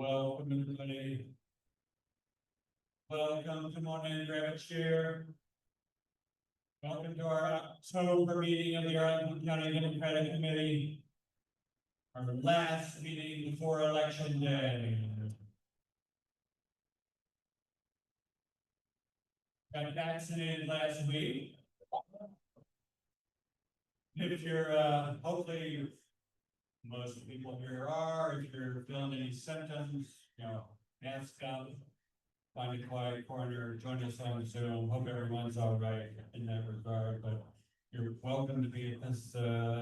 Welcome, everybody. Welcome, come on in, grab a chair. Welcome to our October meeting of the Arlington County Democratic Committee. Our last meeting before Election Day. Got vaccinated last week. If you're, hopefully, most people here are, if you're feeling any symptoms, mask up, find a quiet corner, join us on Zoom. Hope everyone's all right in that regard, but you're welcome to be at this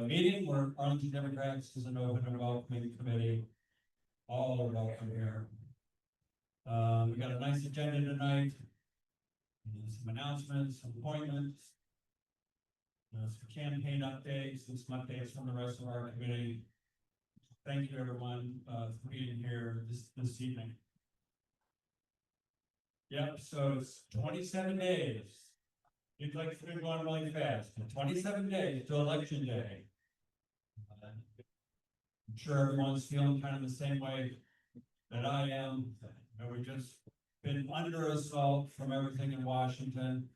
meeting where Arlington Democrats is an open and welcoming committee. All are welcome here. We got a nice agenda tonight. Some announcements, some appointments, some campaign updates, and some updates from the rest of our committee. Thank you, everyone, for being here this evening. Yep, so it's 27 days. Seems like it's been going really fast. 27 days to Election Day. I'm sure everyone's feeling kind of the same way that I am. We've just been under assault from everything in Washington.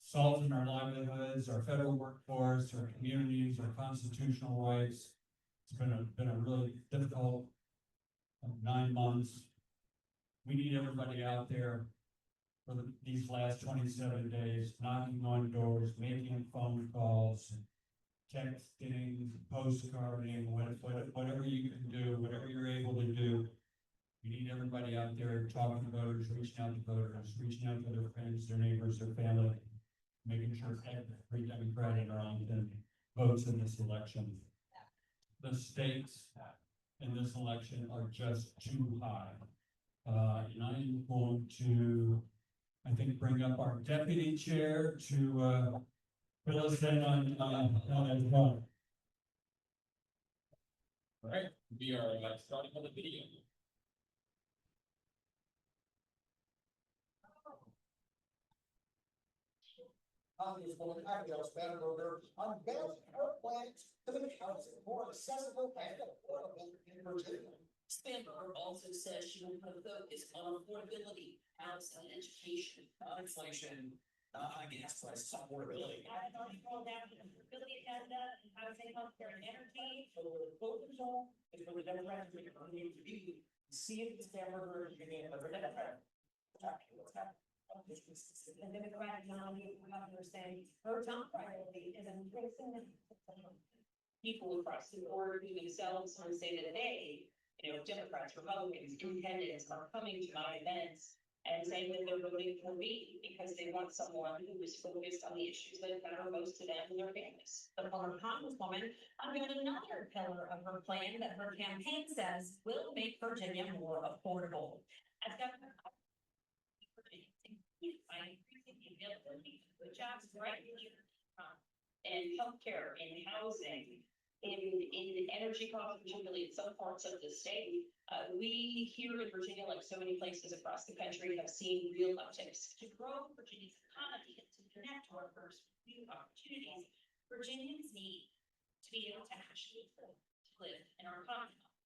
Assault in our livelihoods, our federal workforce, our communities, our constitutional rights. It's been a really difficult 9 months. We need everybody out there for these last 27 days, knocking on doors, making phone calls, texting, postcarding, whatever you can do, whatever you're able to do. We need everybody out there talking to voters, reaching out to voters, reaching out to their friends, their neighbors, their family, making sure every Democrat in Arlington votes in this election. The stakes in this election are just too high. And I'm going to, I think, bring up our deputy chair to fill us in on that one. All right, we are starting with a video. Congresswoman Abigail Spanberger unveiled her plans to make housing more accessible and affordable in Virginia. Spanberger also says she will put a focus on affordability, housing, and education. Inflation, gas prices, affordability. I thought you rolled down the affordability agenda and housing, healthcare, and energy. So the focus on is for the Democrats to continue to be, see if Spanberger is being a Democrat. What's happening? The Democratic nominee for governor saying her top priority is increasing People across the board who themselves want to say that they, Democrats, Republicans, independents are coming to my events and saying that they're voting for me because they want someone who is focused on the issues that matter most to them and their families. the former Congresswoman unveiled another pillar of her plan that her campaign says will make Virginia more affordable. As Governor by increasing the availability of jobs right here, And healthcare and housing, in energy costs, particularly in some parts of the state, we here in Virginia, like so many places across the country, have seen real upticks. to grow Virginia's economy and to connect workers with new opportunities, Virginians need to be able to actually afford to live in our Commonwealth.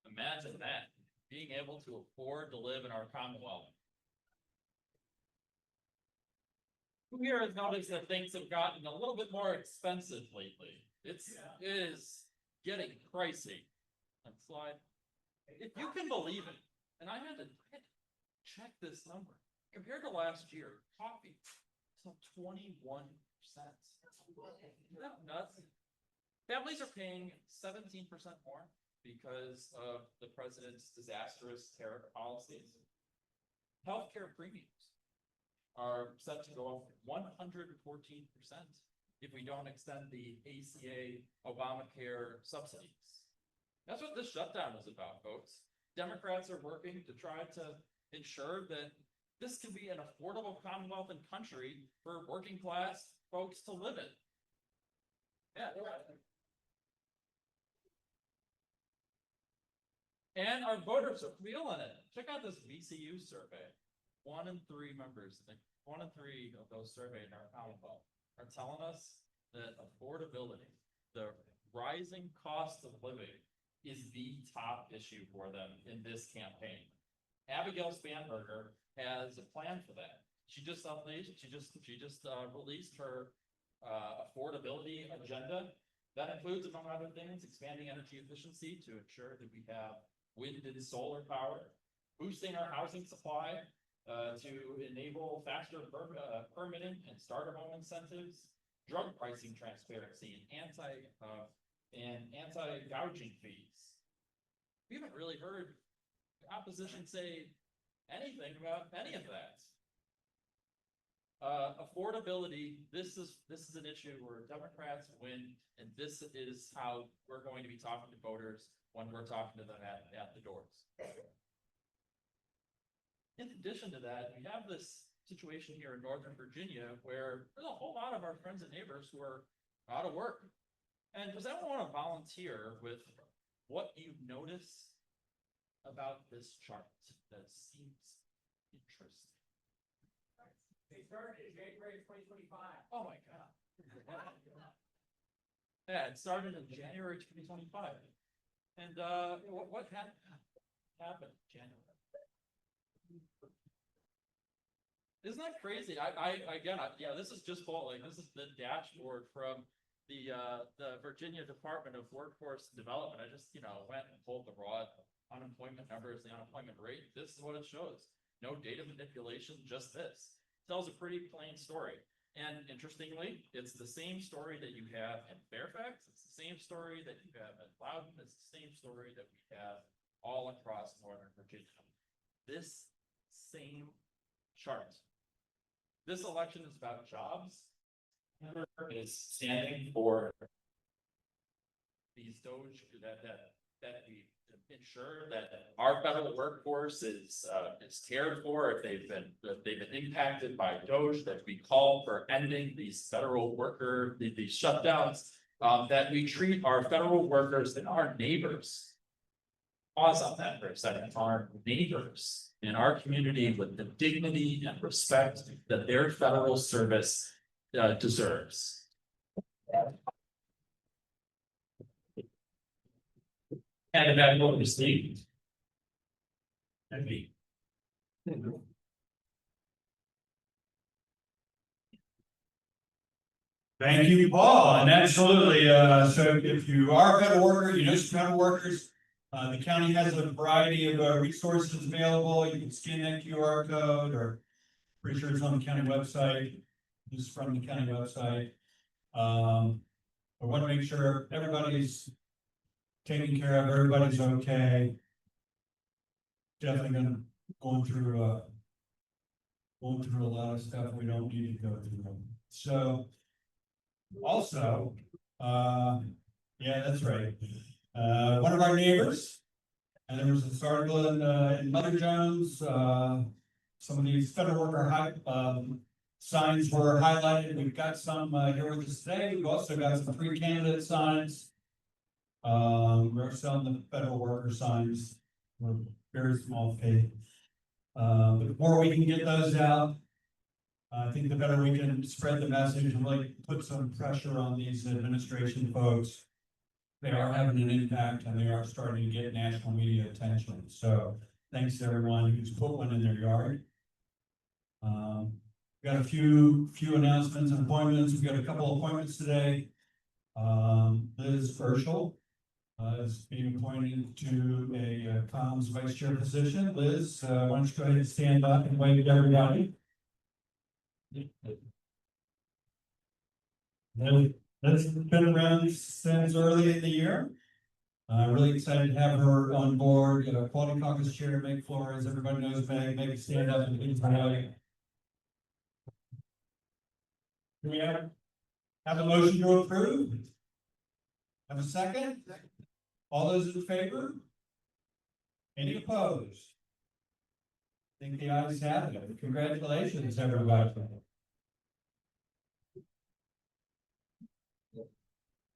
Imagine that, being able to afford to live in our Commonwealth. Who here has noticed that things have gotten a little bit more expensive lately? It is getting pricey. Next slide. If you can believe it, and I had to check this number. Compared to last year, coffee is up 21%. Isn't that nuts? Families are paying 17% more because of the president's disastrous tariff policies. Healthcare premiums are set to go up 114% if we don't extend the ACA Obamacare subsidies. That's what this shutdown is about, folks. Democrats are working to try to ensure that this can be an affordable Commonwealth and country for working class folks to live in. Yeah. And our voters are feeling it. Check out this VCU survey. 1 in 3 members, 1 in 3 of those surveyed in our Commonwealth are telling us that affordability, the rising cost of living is the top issue for them in this campaign. Abigail Spanberger has a plan for that. She just released her affordability agenda. That includes, among other things, expanding energy efficiency to ensure that we have wind and solar power, boosting our housing supply to enable faster permitting and starter home incentives, drug pricing transparency, and anti-gouging fees. We haven't really heard the opposition say anything about any of that. Affordability, this is an issue where Democrats win, and this is how we're going to be talking to voters when we're talking to them at the doors. In addition to that, we have this situation here in Northern Virginia where there's a whole lot of our friends and neighbors who are out of work. And does anyone want to volunteer with what you notice about this chart that seems interesting? They started in January 2025. Oh my God. Yeah, it started in January 2025. And what happened in January? Isn't that crazy? Yeah, this is just this is the dashboard from the Virginia Department of Workforce Development. I just, went and pulled the raw unemployment numbers, the unemployment rate. This is what it shows. No data manipulation, just this. Tells a pretty plain story. And interestingly, it's the same story that you have in Fairfax. It's the same story that you have in Loudoun. It's the same story that we have all across Northern Virginia. This same chart. This election is about jobs. Is standing for these Doge that we ensure that our federal workforce is cared for if they've been impacted by Doge, that we call for ending these federal these shutdowns, that we treat our federal workers and our neighbors. Pause on that for a second. Our neighbors in our community with the dignity and respect that their federal service deserves. And that what we see. Thank you, Paul, and absolutely, so if you are a federal worker, you know some federal workers, the county has a variety of resources available. You can scan that QR code, or pretty sure it's on the county website. This is from the county website. I want to make sure everybody's taken care of, everybody's okay. Definitely going through a lot of stuff we don't need to go through. So also, yeah, that's right. One of our neighbors, and there was this article in Mother Jones, some of these federal worker signs were highlighted. We've got some here with us today. We've also got some free candidate signs. We're selling the federal worker signs. We're very small fee. But the more we can get those out, I think the better we can spread the message and really put some pressure on these administration folks. They are having an impact and they are starting to get national media attention. So thanks to everyone who's put one in their yard. We got a few announcements and appointments. We got a couple of appointments today. Liz Urschel is being appointed to a comms vice chair position. Liz, why don't you go ahead and stand up and wave to everybody. That's been around since early in the year. Really excited to have her on board. Quality Caucus Chair Meg Flores. Everybody knows Meg. Meg, stand up and please highlight. Do we have a motion to approve? Have a second? All those in favor? Any opposed? I think the ayes have it. Congratulations, everybody.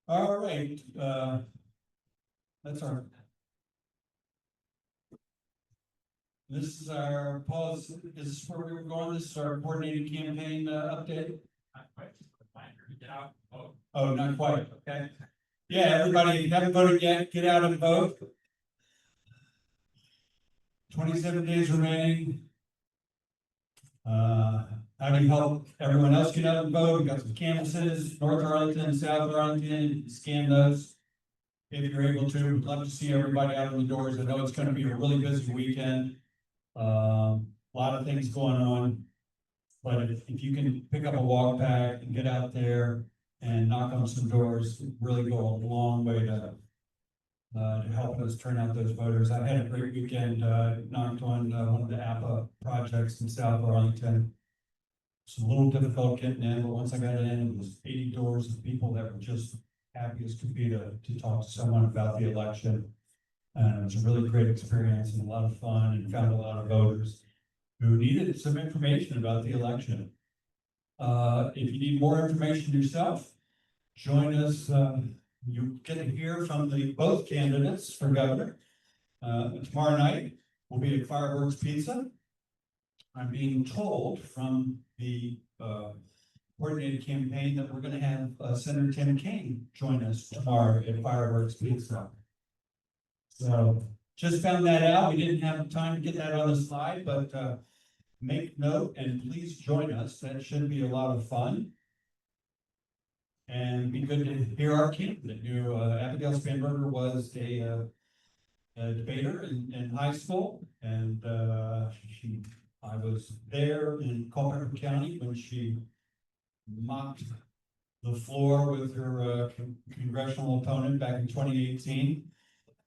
All right, that's our. This is our pause. Is this where we were going? This is our coordinated campaign update. Oh, not quite. Okay. Yeah, everybody, if you haven't voted yet, get out and vote. 27 days remaining. How do you help everyone else get out and vote? We've got some canvases, North Arlington, South Arlington, you can scan those. If you're able to, we'd love to see everybody out on the doors. I know it's gonna be a really busy weekend. A lot of things going on. But if you can pick up a walk pack and get out there and knock on some doors, it really go a long way to helping us turn out those voters. I had a great weekend, knocked on one of the APA projects in South Arlington. It's a little difficult getting in, but once I got in, it was 80 doors of people that were just happy as could be to talk to someone about the election. And it was a really great experience and a lot of fun, and found a lot of voters who needed some information about the election. If you need more information yourself, join us. You get to hear from both candidates for governor. Tomorrow night will be at Fireworks Pizza. I'm being told from the coordinated campaign that we're going to have Senator Tim Kaine join us tomorrow at Fireworks Pizza. So just found that out. We didn't have time to get that on the slide, but make note and please join us. That should be a lot of fun. And be good to hear our candidate. Abigail Spanberger was a debater in high school, and I was there in Culpeper County when she mopped the floor with her congressional opponent back in 2018.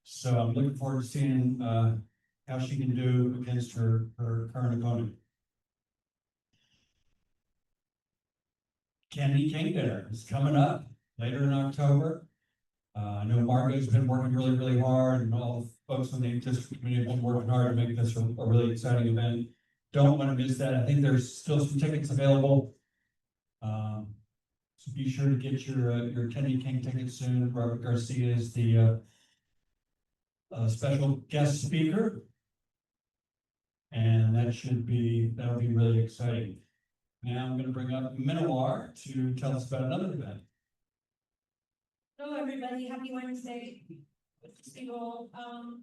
So I'm looking forward to seeing how she can do against her current opponent. Kennedy King Dinner is coming up later in October. I know Margot's been working really, really hard, and all the folks on the district committee have been working hard to make this a really exciting event. Don't want to miss that. I think there's still some tickets available. So be sure to get your Kennedy King tickets soon. Robert Garcia is the special guest speaker, and that'll be really exciting. Now I'm going to bring up Minowar to tell us about another event. Hello, everybody. Happy Wednesday. Good to see you all. I'm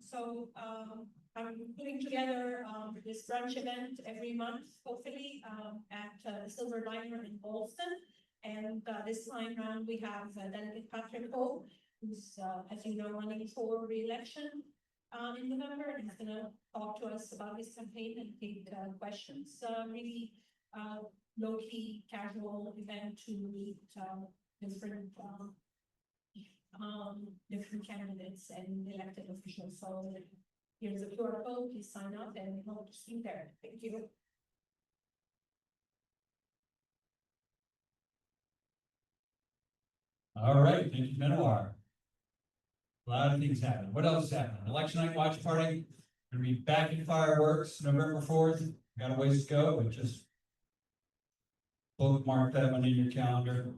putting together this brunch event every month, hopefully, at the Silver Liner in Boston. And this time around, we have Delegate Patrick O, who's, as you know, running for re-election in November, and he's going to talk to us about his campaign and take questions. Really low-key, casual event to meet different candidates and elected officials. So here's a QR code, please sign up and hope to see you there. Thank you. All right, thank you, Minowar. A lot of things happening. What else is happening? Election night watch party. Gonna be back in Fireworks November 4th. Got a ways to go, but just bookmark that one in your calendar.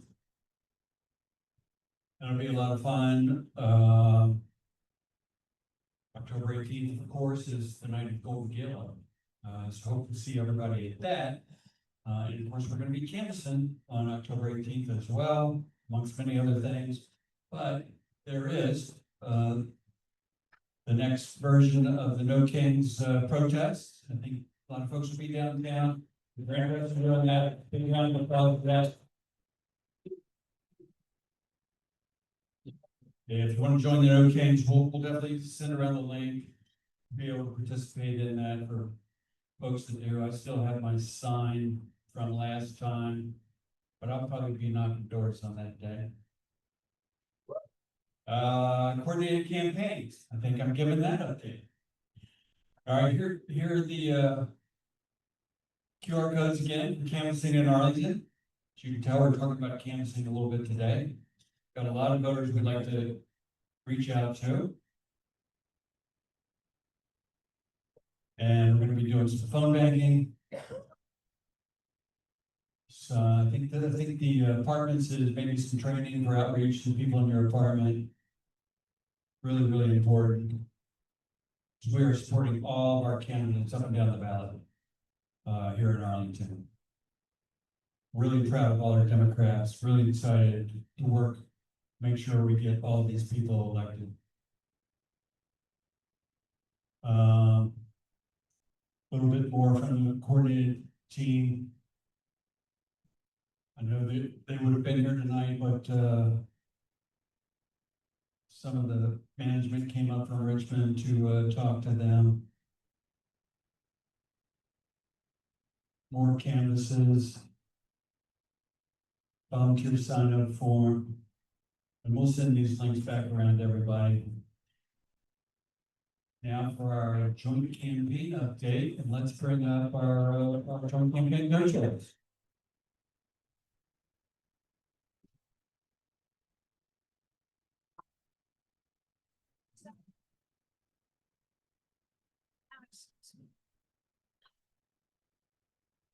That'll be a lot of fun. October 18th, of course, is the night of Golden Gala. So hope to see everybody at that. And of course, we're going to be canvassing on October 18th as well, amongst many other things. But there is the next version of the No Kings protest. I think a lot of folks will be downtown. The Grand Rapids are doing that. Big round of applause for that. Yeah, if you want to join the No Kings, we'll definitely send around the link, be able to participate in that for folks to do. I still have my sign from last time, but I'll probably be knocking doors on that day. Coordinated campaigns. I think I'm giving that update. All right, here are the QR codes again for canvassing in Arlington. As you can tell, we're talking about canvassing a little bit today. Got a lot of voters we'd like to reach out to. And we're going to be doing some phone banking. So I think the apartments is maybe some training for outreach to people in your apartment. Really, really important. We are supporting all of our candidates up and down the ballot here in Arlington. Really proud of all our Democrats, really excited to work make sure we get all these people elected. A little bit more from the coordinated team. I know they would have been here tonight, but some of the management came up from Richmond to talk to them. More canvases. Volunteer sign up form. And we'll send these links back around to everybody. Now for our joint campaign update, and let's bring up our joint campaign negotiators.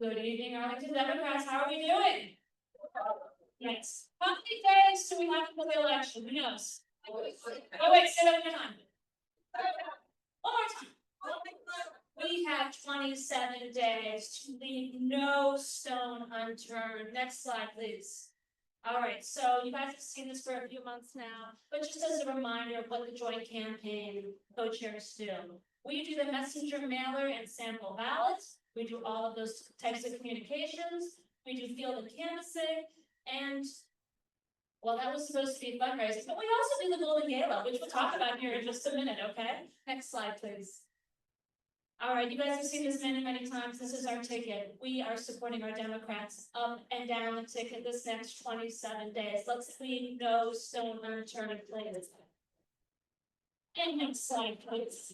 Good evening, Arlington Democrats. How are we doing? Nice. How many days do we have for the election? Who knows? Oh, wait, say that one more time. One more time. We have 27 days to leave no stone unturned. Next slide, please. All right, so you guys have seen this for a few months now, but just as a reminder of what the joint campaign co-chairs do. We do the messenger mailer and sample ballots. We do all of those types of communications. We do field and canvassing, and well, that was supposed to be fundraising, but we also do the Golden Gala, which we'll talk about here in just a minute, okay? Next slide, please. All right, you guys have seen this many, many times. This is our ticket. We are supporting our Democrats up and down the ticket this next 27 days. Let's leave no stone unturned, please. And next slide, please.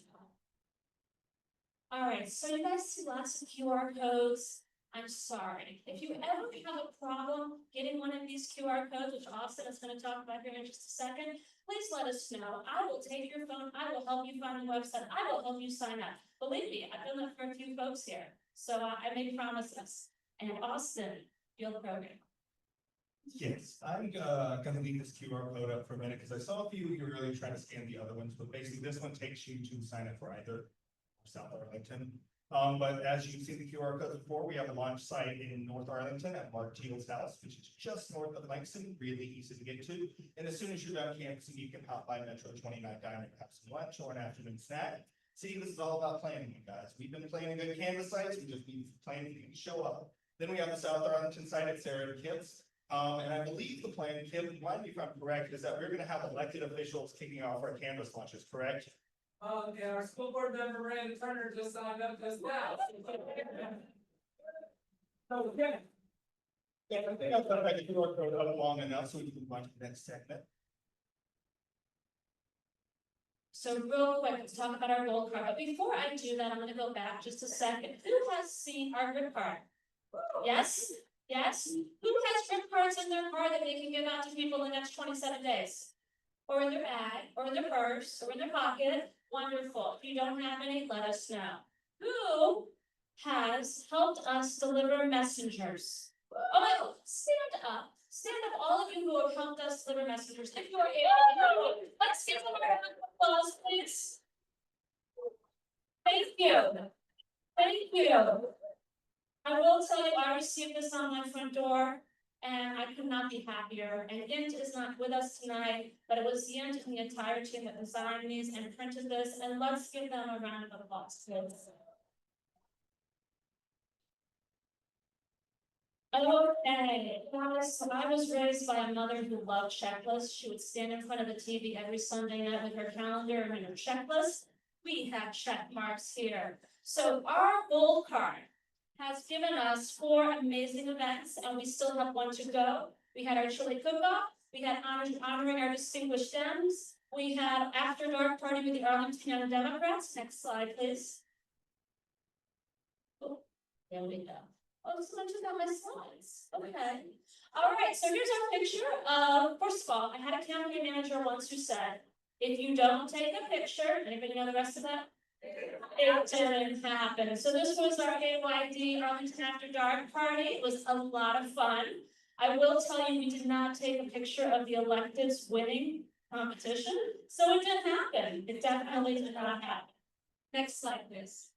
All right, so you guys see lots of QR codes. I'm sorry. If you ever have a problem getting one of these QR codes, which Austin is going to talk about here in just a second, please let us know. I will take your phone. I will help you find the website. I will help you sign up. Believe me, I've done that for a few folks here. So I make promises. And Austin, field program. Yes, I'm gonna leave this QR code up for a minute because I saw a few of you really trying to scan the other ones, but basically this one takes you to sign up for either South Arlington. But as you can see the QR code before, we have a launch site in North Arlington at Mark Teal's house, which is just north of Langston, really easy to get to. And as soon as you're done canvassing, you can hop by Metro 29 Diner and have some lunch or an afternoon snack. See, this is all about planning, you guys. We've been planning good canvas sites, we just need planning to show up. Then we have the South Arlington site at Sarah and Kips. And I believe the plan, Kim, remind me if I'm correct, is that we're gonna have elected officials kicking off our canvas launches, correct? Yeah, our school board member Miranda Turner just signed up just now. Okay. Yeah, I think I've got the QR code up long enough so we can move on to the next segment. So real quick, let's talk about our gold card. But before I do that, I'm gonna go back just a second. Who has seen our grip card? Yes? Yes? Who has grip cards in their car that they can give out to people in the next 27 days? Or in their bag, or in their purse, or in their pocket? Wonderful. If you don't have any, let us know. Who has helped us deliver messengers? Oh, stand up. Stand up, all of you who have helped us deliver messengers. If you are able, let's give them a round of applause, please. Thank you. Thank you. I will tell you, I received this on my front door, and I could not be happier. And Int is not with us tonight, but it was Int and the entire team that designed these and printed this, and let's give them a round of applause, please. Okay, guys, so I was raised by a mother who loved checklists. She would stand in front of the TV every Sunday night with her calendar and her checklist. We have check marks here. So our gold card has given us 4 amazing events, and we still have 1 to go. We had our chili cook-off, we had honoring our distinguished Dems, we had after dark party with the Arlington Young Democrats. Next slide, please. Oh, there we go. Oh, someone took out my slides. Okay. All right, so here's our picture. First of all, I had a campaign manager once who said, if you don't take a picture, anybody know the rest of that? It didn't happen. So this was our AYD Arlington After Dark party. It was a lot of fun. I will tell you, we did not take a picture of the electeds winning competition. So it didn't happen. It definitely did not happen. Next slide, please.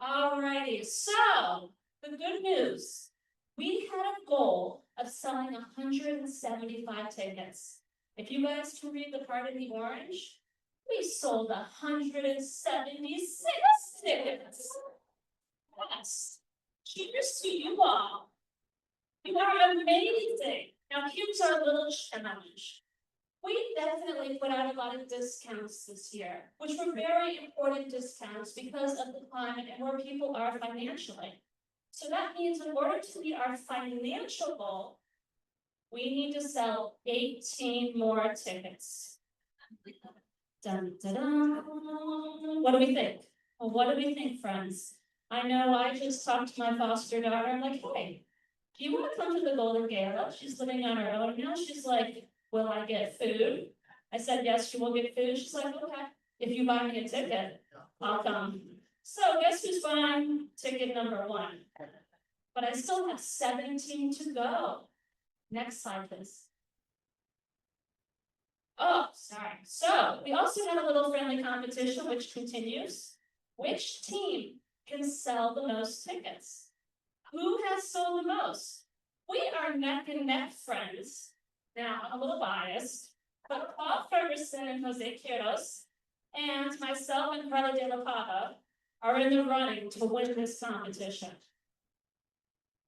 Alrighty, so the good news We had a goal of selling 175 tickets. If you guys can read the part in the orange, we sold 176 tickets. Yes. Cheers to you all. You are amazing. Now here's our little challenge. We definitely put out a lot of discounts this year, which were very important discounts because of the climate and where people are financially. So that means in order to meet our financial goal, we need to sell 18 more tickets. Dun, dun, dun. What do we think? Well, what do we think, friends? I know I just talked to my foster daughter. I'm like, hey, do you want to come to the Golden Gala? She's living on her own now. She's like, will I get food? I said, yes, you will get food. She's like, okay, if you buy me a ticket, I'll come. So guess who's buying ticket number 1? But I still have 17 to go. Next slide, please. Oh, sorry. So we also had a little friendly competition which continues. Which team can sell the most tickets? Who has sold the most? We are neck and neck friends. Now, I'm a little biased, but Paul Ferguson and Jose Quiros and myself and Carla De La Pava are in the running to win this competition.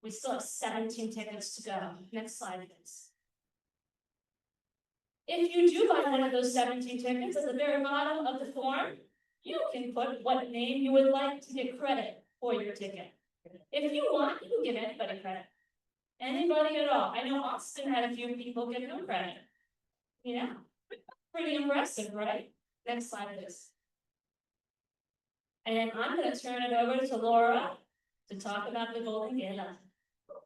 We still have 17 tickets to go. Next slide, please. If you do buy one of those 17 tickets, at the very bottom of the form, you can put what name you would like to get credit for your ticket. If you want, you can give anybody credit. Anybody at all. I know Austin had a few people give him credit. You know, pretty impressive, right? Next slide, please. And I'm gonna turn it over to Laura to talk about the Golden Gala.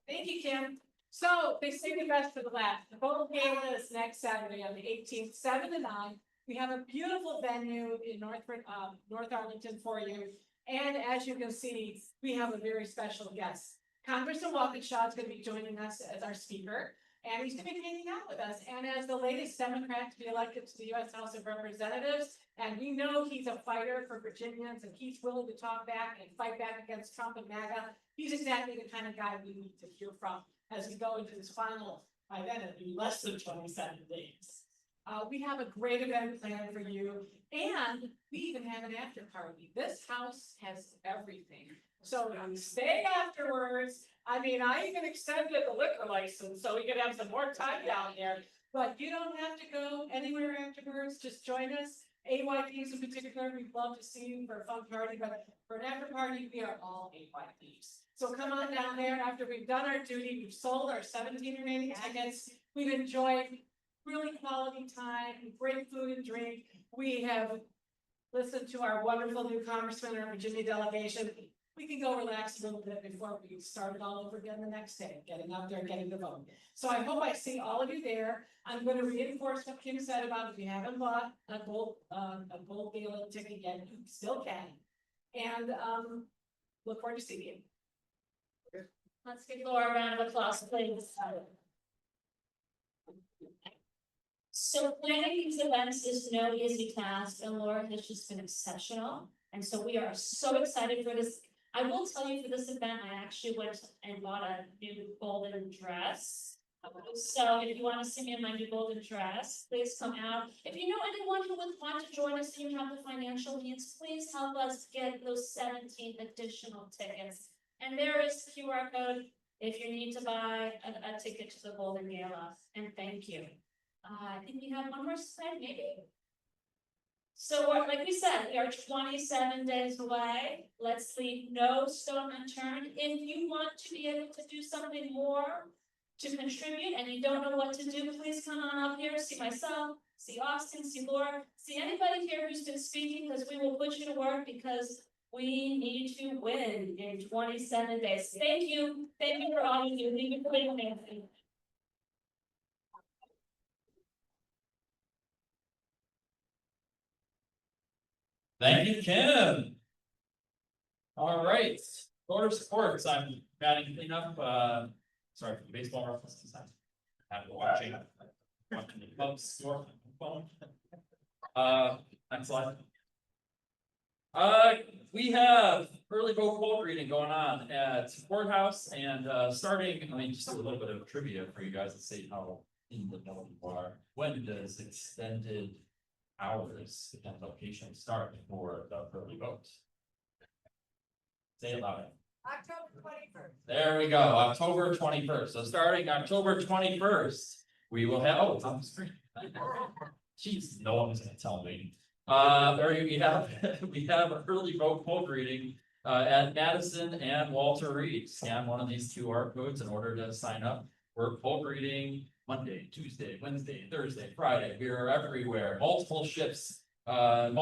Thank you, Kim. So they say the best for the last. The Golden Gala is next Saturday on the 18th, 7 to 9. We have a beautiful venue in North Arlington for you. And as you can see, we have a very special guest. Congressman Walkinshaw is going to be joining us as our speaker. And he's going to be hanging out with us. And as the latest Democrat to be elected to the U.S. House of Representatives, and we know he's a fighter for Virginians and he's willing to talk back and fight back against Trump and MAGA. He's exactly the kind of guy we need to hear from as we go into this final, by then it'll be less than 27 days. We have a great event planned for you, and we even have an after party. This house has everything. So stay afterwards. I mean, I even extended the liquor license so we could have some more time down there. But you don't have to go anywhere afterwards. Just join us. AYPs in particular, we'd love to see you for a fun party, but for an after party, we are all AYPs. So come on down there after we've done our duty. We've sold our 17 remaining tickets. We've enjoyed really quality time, great food and drink. We have listened to our wonderful new congressman, our Virginia delegation. We can go relax a little bit before we start it all over again the next day, getting out there, getting the vote. So I hope I see all of you there. I'm going to reinforce what Kim said about if you haven't bought a gold gala ticket yet, you still can. And look forward to seeing you. Let's give Laura a round of applause, please. So planning these events is no easy task, and Laura has just been exceptional. And so we are so excited for this. I will tell you, for this event, I actually went and bought a new golden dress. So if you want to see me in my new golden dress, please come out. If you know anyone who would want to join us and you have the financial means, please help us get those 17 additional tickets. And there is the QR code if you need to buy a ticket to the Golden Gala. And thank you. I think we have one more slide, maybe. So like we said, we are 27 days away. Let's leave no stone unturned. If you want to be able to do something more to contribute and you don't know what to do, please come on up here, see myself, see Austin, see Laura, see anybody here who's been speaking, because we will put you to work, because we need to win in 27 days. Thank you. Thank you for all of you. Thank you for being amazing. Thank you, Kim. All right, Florida sports. I'm batting cleanup. Sorry for the baseball references. I'm watching the Cubs score on the phone. Next slide. We have early vote poll reading going on at courthouse and starting, I mean, just a little bit of trivia for you guys to see how in the know you are. When does extended hours and location start for the early vote? Say it loud. October 21st. There we go, October 21st. So starting October 21st, we will have, oh, it's on the screen. Jeez, no one's gonna tell me. There we have an early vote poll reading at Madison and Walter Reed. Scan one of these QR codes in order to sign up. We're poll reading Monday, Tuesday, Wednesday, Thursday, Friday. We are everywhere, multiple shifts in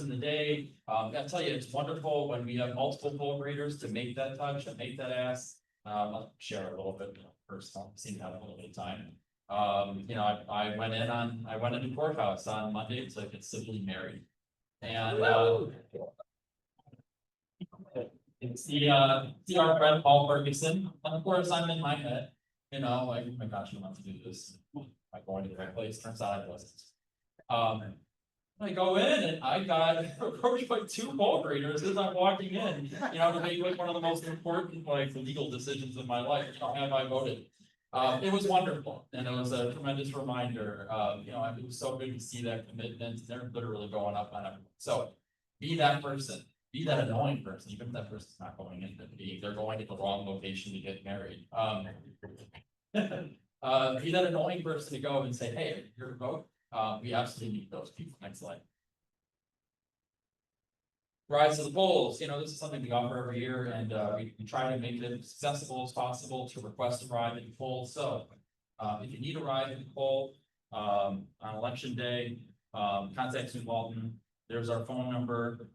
the day. I tell you, it's wonderful when we have multiple poll readers to make that touch and make that ask. I'll share a little bit first, seem to have a little bit of time. You know, I went into courthouse on Monday to get civilly married. And it's the our friend Paul Ferguson, and of course I'm in my head, you know, like, oh my gosh, I want to do this. Am I going to the right place? Turns out I wasn't. I go in and I got approached by two poll readers as I'm walking in, you know, to make like one of the most important like legal decisions of my life. You know, have I voted? It was wonderful, and it was a tremendous reminder. You know, it was so good to see that commitment. They're literally going up on everyone. So be that person, be that annoying person, even if that person's not going in, they're going to the wrong location to get married. Be that annoying person to go and say, hey, your vote. We absolutely need those people. Next slide. Rise to the polls, you know, this is something we offer every year, and we try to make it as accessible as possible to request a ride in the poll. So if you need a ride in the poll on election day, contact Sue Walton. There's our phone number.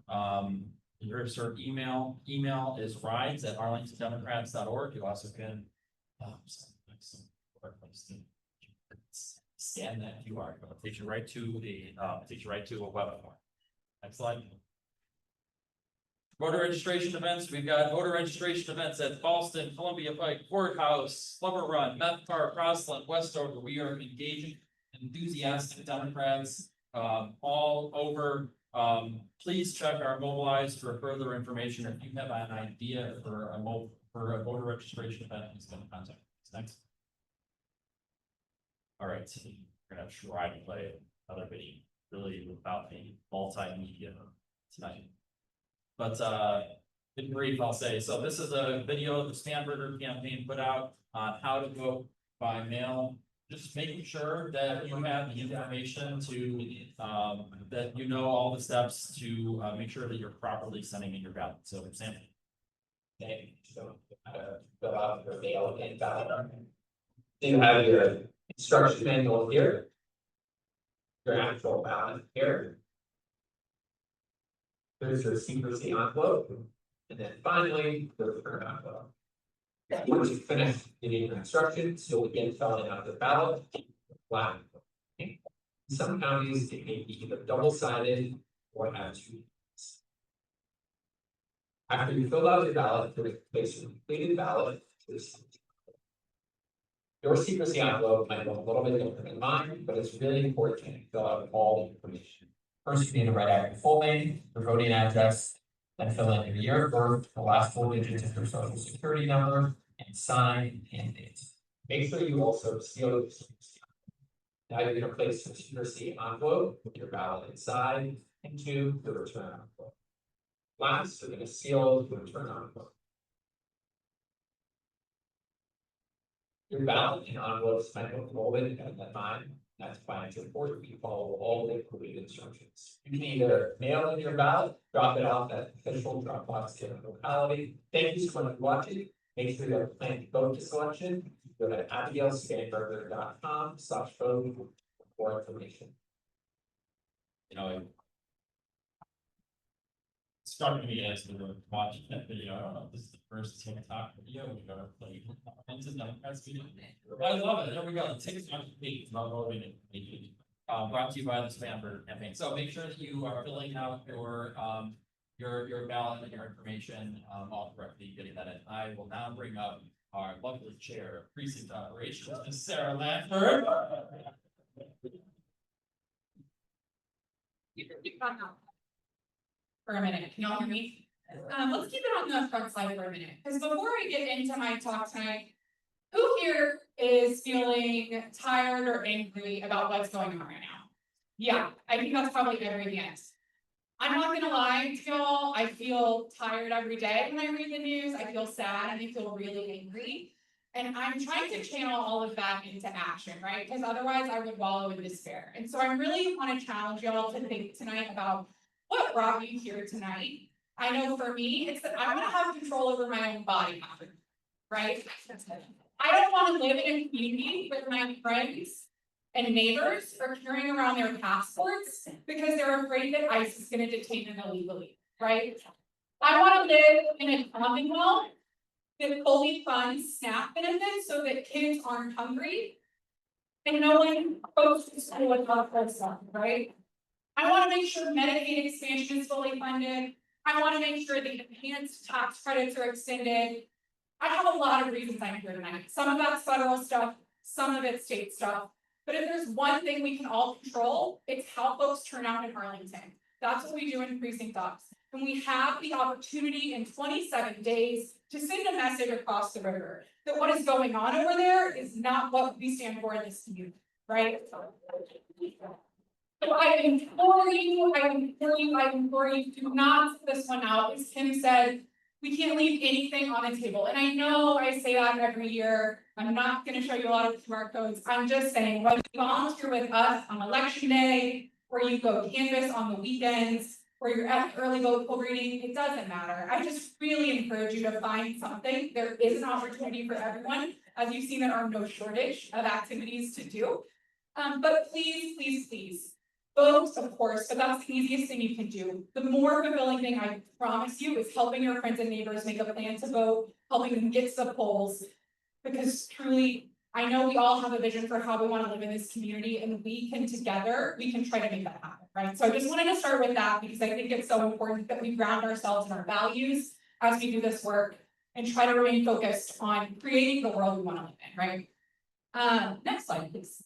Here's her email. Email is rides@arlingtondemocrats.org. You also can scan that QR code. Takes you right to a webinar. Next slide. Voter registration events. We've got voter registration events at Boston, Columbia Pike, Courthouse, Flubber Run, Meth Park, Crossland, Westover. We are engaging enthusiastic Democrats all over. Please check our Mobilize for further information. If you have an idea for a voter registration event, please come contact us. Next. All right, we're gonna try to play another video really without the multimedia tonight. But in brief, I'll say, so this is a video the Spanberger campaign put out on how to vote by mail. Just making sure that you have the information to, that you know all the steps to make sure that you're properly sending in your ballot. So Sam. Okay, so fill out your mail and ballot. So you have your instruction manual here. Your actual ballot here. There's your secrecy envelope, and then finally, the return envelope. Once you finish getting your instructions, you'll begin filling out the ballot. Wow. Okay. Some counties, it may be either double-sided or have two. After you fill out your ballot, you'll place your completed ballot. Your secrecy envelope might look a little bit different than mine, but it's really important to fill out all the information. First, you need to write out your full name, your voting address, then fill in your year of birth, the last 4 digits of your social security number, and sign and date. Make sure you also seal your secrecy envelope. Now you're going to place your secrecy envelope with your ballot inside into the return envelope. Last, you're going to seal the return envelope. Your ballot and envelopes might look a little bit different than mine. That's why it's important you follow all the included instructions. You can either mail in your ballot, drop it off at official drop box in the locality. Thank you so much for watching. Make sure you have a plan to vote this election. Go to abigailspanberger.com/vote for more information. You know, it struck me as we were watching that video. I don't know if this is the first TikTok video we've ever played. I love it. There we go. The TikTok page about voting information. Brought to you by the Spanberger campaign. So make sure that you are filling out your ballot and your information all correctly, getting that in. I will now bring up our lovely chair of precinct operations, Ms. Sarah Lanford. For a minute, can y'all hear me? Let's keep it on the front slide for a minute, because before I get into my talk tonight, who here is feeling tired or angry about what's going on right now? Yeah, I think that's probably every hand. I'm not gonna lie to y'all, I feel tired every day when I read the news, I feel sad and I feel really angry. And I'm trying to channel all of that into action, right? Because otherwise I would wallow in despair. And so I really want to challenge y'all to think tonight about what brought you here tonight. I know for me, it's that I want to have control over my own body, right? I don't want to live in a community where my friends and neighbors are carrying around their passports because they're afraid that ICE is going to detain them illegally, right? I want to live in a commonwealth that fully funds SNAP benefits so that kids aren't hungry and no one goes to school with health stuff, right? I want to make sure Medicaid expansion is fully funded. I want to make sure the enhanced tax credits are extended. I have a lot of reasons I'm here tonight. Some of that's federal stuff, some of it's state stuff. But if there's one thing we can all control, it's how folks turn out in Arlington. That's what we do in precinct ops. And we have the opportunity in 27 days to send a message across the river that what is going on over there is not what we stand for in this community, right? So I implore you, do not put this one out. As Kim said, we can't leave anything on the table. And I know I say that every year. I'm not gonna show you a lot of QR codes. I'm just saying, whether you volunteer with us on election day, or you go canvass on the weekends, or you're at early vote poll reading, it doesn't matter. I just really encourage you to find something. There is an opportunity for everyone. As you've seen, there are no shortage of activities to do. But please, vote, of course, but that's the easiest thing you can do. The more fulfilling thing, I promise you, is helping your friends and neighbors make a plan to vote, helping them get to the polls. Because truly, I know we all have a vision for how we want to live in this community, and we can try to make that happen, right? So I just wanted to start with that because I think it's so important that we ground ourselves in our values as we do this work and try to remain focused on creating the world we want to live in, right? Next slide, please.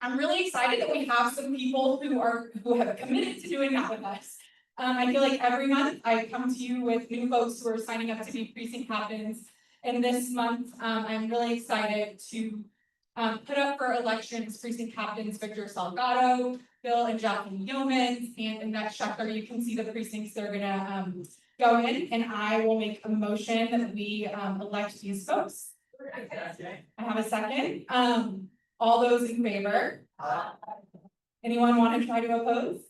I'm really excited that we have some people who have committed to doing that with us. I feel like every month I come to you with new folks who are signing up to be precinct captains. And this month, I'm really excited to put up for elections precinct captains Victor Salgado, Bill and Jacqueline Yeomans, and in that chapter you can see the precincts they're gonna go in, and I will make a motion that we elect these folks. I have a second. All those in favor? Anyone want to try to oppose?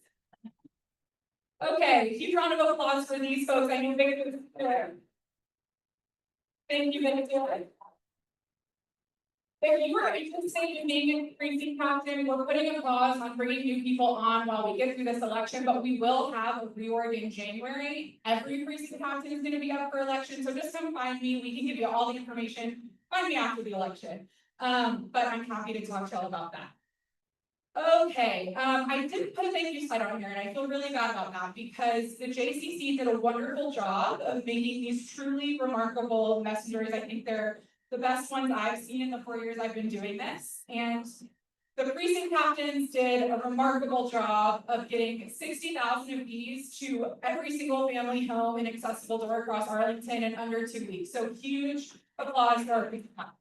Okay, huge round of applause for these folks. I know Victor was there. Thank you, Victor. If you were interested in being a precinct captain, we're putting a pause on bringing new people on while we get through this election, but we will have a reorg in January. Every precinct captain is going to be up for election, so just come find me. We can give you all the information. Find me after the election. But I'm happy to talk to y'all about that. Okay, I didn't put a thank you slide on here, and I feel really bad about that because the JCC did a wonderful job of making these truly remarkable messengers. I think they're the best ones I've seen in the 4 years I've been doing this. And the precinct captains did a remarkable job of getting 60,000 of these to every single family home and accessible door across Arlington in under 2 weeks. So huge applause for our precinct captains.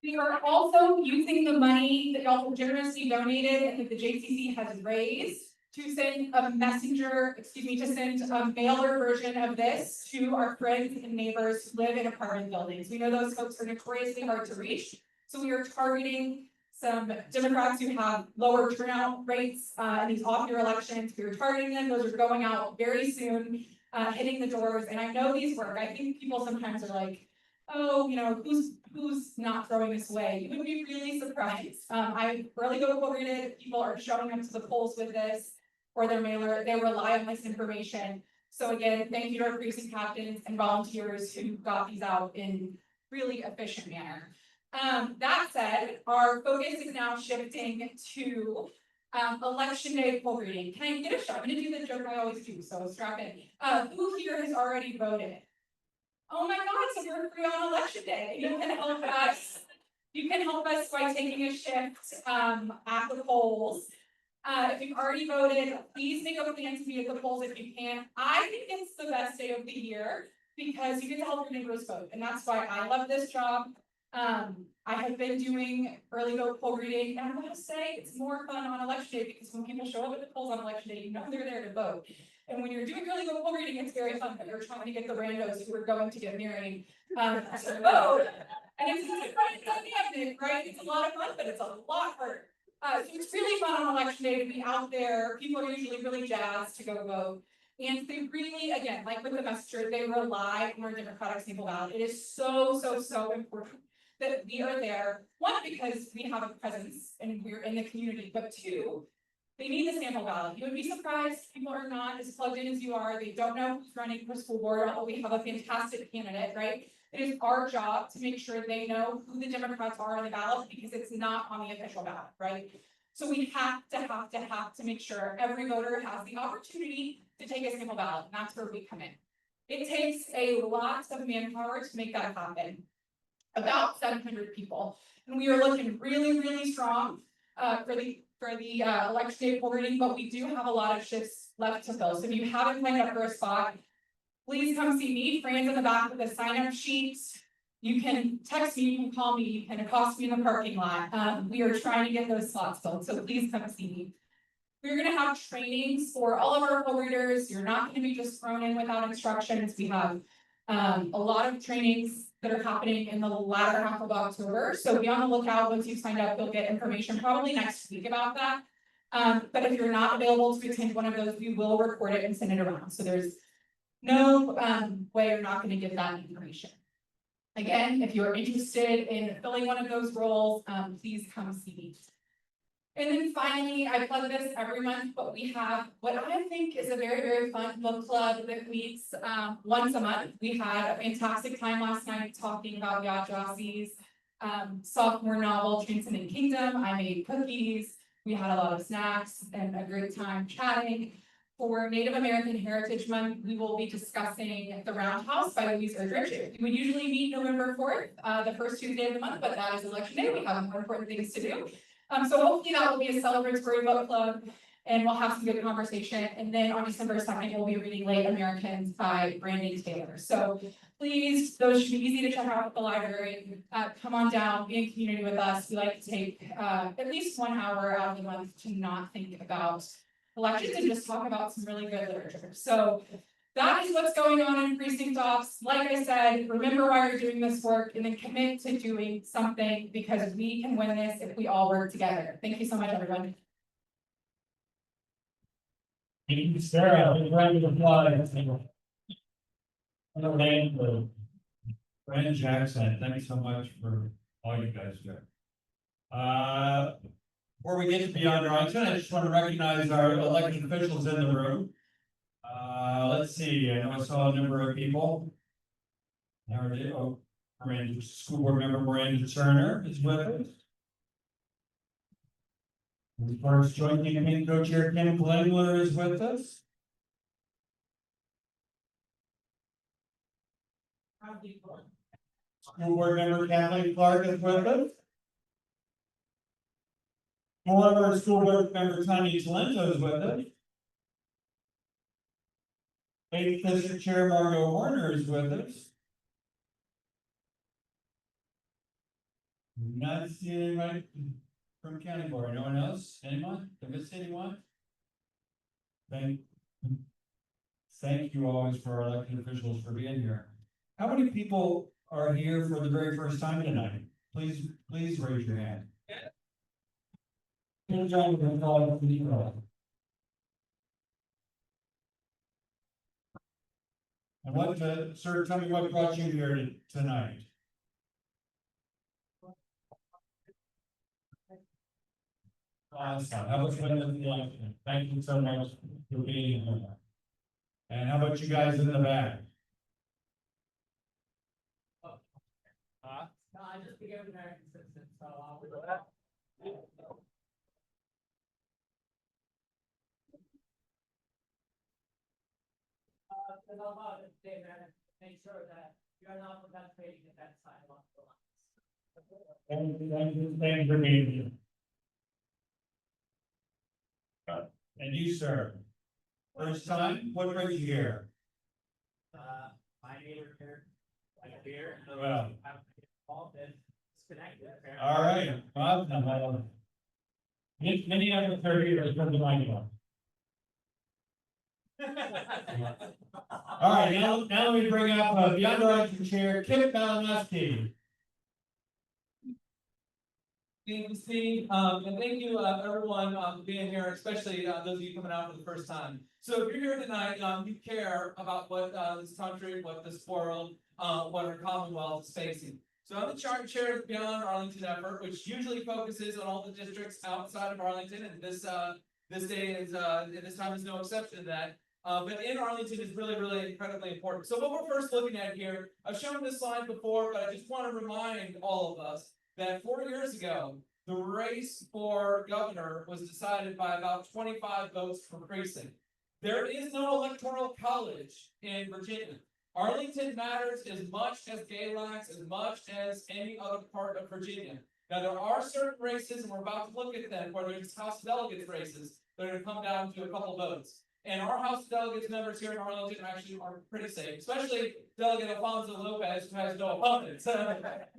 We are also using the money that y'all generously donated and that the JCC has raised to send a mailer version of this to our friends and neighbors who live in apartment buildings. We know those folks are notoriously hard to reach, so we are targeting some Democrats who have lower turnout rates in these off-year elections. We are targeting them. Those are going out very soon, hitting the doors, and I know these work. I think people sometimes are like, oh, you know, who's not throwing this away? You would be really surprised. I really go forward it. People are showing up to the polls with this or their mailer. They rely on this information. So again, thank you to our precinct captains and volunteers who got these out in really efficient manner. That said, our focus is now shifting to election day poll reading. Can I get a shot? I'm gonna do the joke I always do, so strap in. Who here has already voted? Oh my God, so we're free on election day. You can help us. You can help us by taking a shift at the polls. If you've already voted, please make a plan to be at the polls if you can. I think it's the best day of the year because you get to help your neighbors vote, and that's why I love this job. I have been doing early vote poll reading, and I'm gonna say it's more fun on election day because when people show up at the polls on election day, you know they're there to vote. And when you're doing early vote poll reading, it's very fun, but you're trying to get the randos who are going to get married, to vote. And it's a dynamic, right? It's a lot of fun, but it's a lot harder. So it's really fun on election day to be out there. People are usually really jazzed to go vote. And they really, again, like with the messenger, they rely on our Democratic sample ballot. It is so important that we are there. One, because we have a presence and we're in the community, but two, they need the sample ballot. You would be surprised, people are not as plugged in as you are. They don't know who's running for school board, although we have a fantastic candidate, right? It is our job to make sure they know who the Democrats are on the ballot because it's not on the official ballot, right? So we have to make sure every voter has the opportunity to take a sample ballot, and that's where we come in. It takes a lot of manpower to make that happen. About 700 people, and we are looking really strong for the election day poll reading, but we do have a lot of shifts left to fill. So if you haven't signed up for a spot, please come see me. Fran's in the back with the sign-up sheets. You can text me, you can call me, you can accost me in the parking lot. We are trying to get those slots filled, so please come see me. We're gonna have trainings for all of our poll readers. You're not gonna be just thrown in without instructions. We have a lot of trainings that are happening in the latter half of October. So be on the lookout. Once you've signed up, you'll get information probably next week about that. But if you're not available to attend one of those, we will record it and send it around. So there's no way you're not gonna get that information. Again, if you're interested in filling one of those roles, please come see me. And then finally, I plug this every month, but we have what I think is a very fun book club that meets once a month. We had a fantastic time last night talking about Yadrasi's sophomore novel, Transcendent Kingdom. I made cookies. We had a lot of snacks and a great time chatting. For Native American Heritage Month, we will be discussing The Roundhouse by Louise Erdrich. We would usually meet November 4th, the first Tuesday of the month, but that is election day. We have more important things to do. So hopefully that will be a celebratory book club and we'll have some good conversation. And then on December 2nd, we'll be reading Late Americans by Brandon Taylor. So please, those should be easy to check out at the library. Come on down, be in community with us. We like to take at least 1 hour out of the month to not think about elections and just talk about some really good literature. So that is what's going on in precinct ops. Like I said, remember why you're doing this work and then commit to doing something because we can win this if we all work together. Thank you so much, everyone. Thank you, Sarah. Round of applause. Brandon Jackson, thanks so much for all you guys do. Before we get to Beyond Arlington, I just want to recognize our elected officials in the room. Let's see, I know I saw a number of people. School board member Miranda Turner is with us. The Parks Joint Campaign Co-Chair Ken Glengler is with us. School board member Kathleen Clark is with us. Former school board member Tanya Talento is with us. 8th District Chair Mario Warner is with us. Not seeing anybody from county board. No one else? Anyone? Did I miss anyone? Thank you always for our elected officials for being here. How many people are here for the very first time tonight? Please raise your hand. And what, sir, tell me what brought you here tonight? Awesome. How was the election? Thank you so much for being here. And how about you guys in the back? No, I just became an American citizen, so I'll be because I'm out of state, make sure that you're not participating in that side of the lines. Thank you for being here. And you, sir? First time, what brings you here? My neighbor here, like here. Well. I'm involved in disconnected. All right, well, many of the 30 are from the mining one. All right, now let me bring up the underwriting chair, Kip Malinowski. Thank you, Steve, and thank you, everyone, for being here, especially, those of you coming out for the first time. So if you're here tonight, you care about what, this country, what this world, what our Commonwealth is facing. So I'm the chair of the Beyond Arlington effort, which usually focuses on all the districts outside of Arlington, and this day is, this time is no exception to that. But in Arlington is really incredibly important. So what we're first looking at here, I've shown this slide before, but I just want to remind all of us that 4 years ago, the race for governor was decided by about 25 votes per precinct. There is no electoral college in Virginia. Arlington matters as much as Galax, as much as any other part of Virginia. Now, there are certain races, and we're about to look at them, where there's House of Delegates races that are going to come down to a couple votes. And our House of Delegates members here in Arlington actually are pretty safe, especially Delegate Alfonso Lopez, who has no opponents. That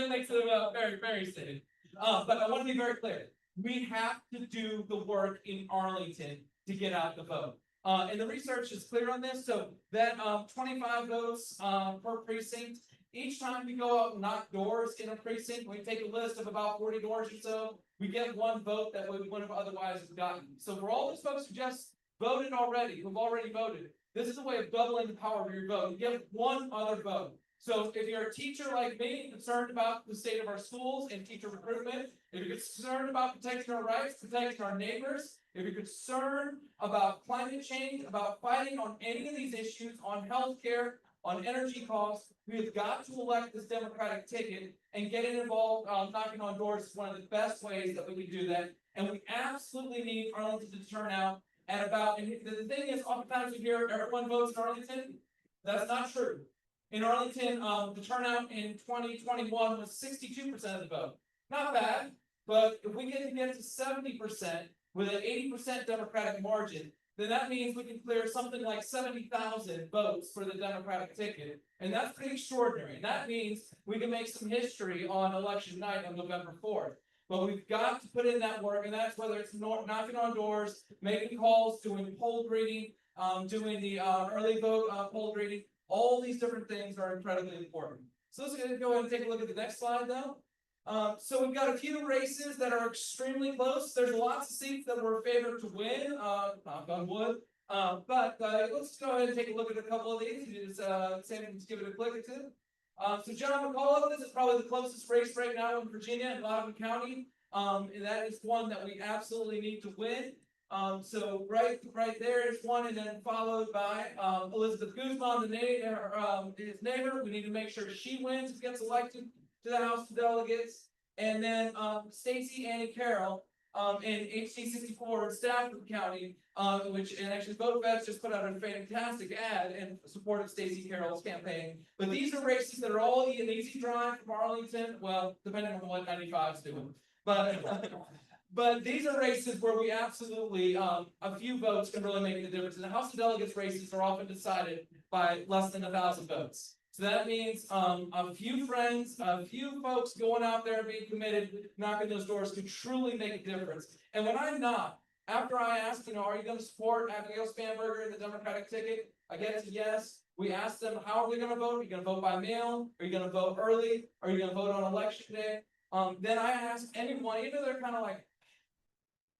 makes it very safe. But I want to be very clear. We have to do the work in Arlington to get out the vote. And the research is clear on this. So that 25 votes per precinct. Each time we go out and knock doors in a precinct, we take a list of about 40 doors or so. We get one vote that we wouldn't have otherwise gotten. So for all those folks who just voted already, who've already voted, this is a way of doubling the power of your vote. You get one other vote. So if you're a teacher like me, concerned about the state of our schools and teacher recruitment, if you're concerned about protecting our rights, protecting our neighbors, if you're concerned about climate change, about fighting on any of these issues, on healthcare, on energy costs, we have got to elect this Democratic ticket, and getting involved, knocking on doors is one of the best ways that we can do that. And we absolutely need Arlington to turn out at about, and the thing is, oftentimes we hear everyone votes in Arlington. That's not true. In Arlington, the turnout in 2021 was 62% of the vote. Not bad, but if we get to 70% with an 80% Democratic margin, then that means we can clear something like 70,000 votes for the Democratic ticket. And that's pretty extraordinary. And that means we can make some history on election night on November 4th. But we've got to put in that work, and that's whether it's knocking on doors, making calls, doing poll greeting, doing the early vote poll greeting. All these different things are incredibly important. So let's go ahead and take a look at the next slide now. So we've got a few races that are extremely close. There's lots of seats that were favored to win, knock on wood. But let's go ahead and take a look at a couple of these. Just give it a click or two. So John McAuliffe, this is probably the closest race right now in Virginia and Loudoun County. And that is one that we absolutely need to win. So right there is one, and then followed by Elizabeth Guzman, his neighbor. We need to make sure she wins, gets elected to the House of Delegates. And then Stacey Annie Carroll in HD 64 in Stafford County, and actually VoteVets just put out a fantastic ad in support of Stacey Carroll's campaign. But these are races that are all an easy drive from Arlington, well, depending on what 95's doing. But these are races where we absolutely, a few votes can really make the difference. And the House of Delegates races are often decided by less than 1,000 votes. So that means a few friends, a few folks going out there being committed, knocking those doors can truly make a difference. And when I'm not, after I ask, are you going to support Abigail Spanberger in the Democratic ticket? I get a yes. We ask them, how are they going to vote? Are you going to vote by mail? Are you going to vote early? Are you going to vote on election day? Then I ask anyone, even though they're kind of like,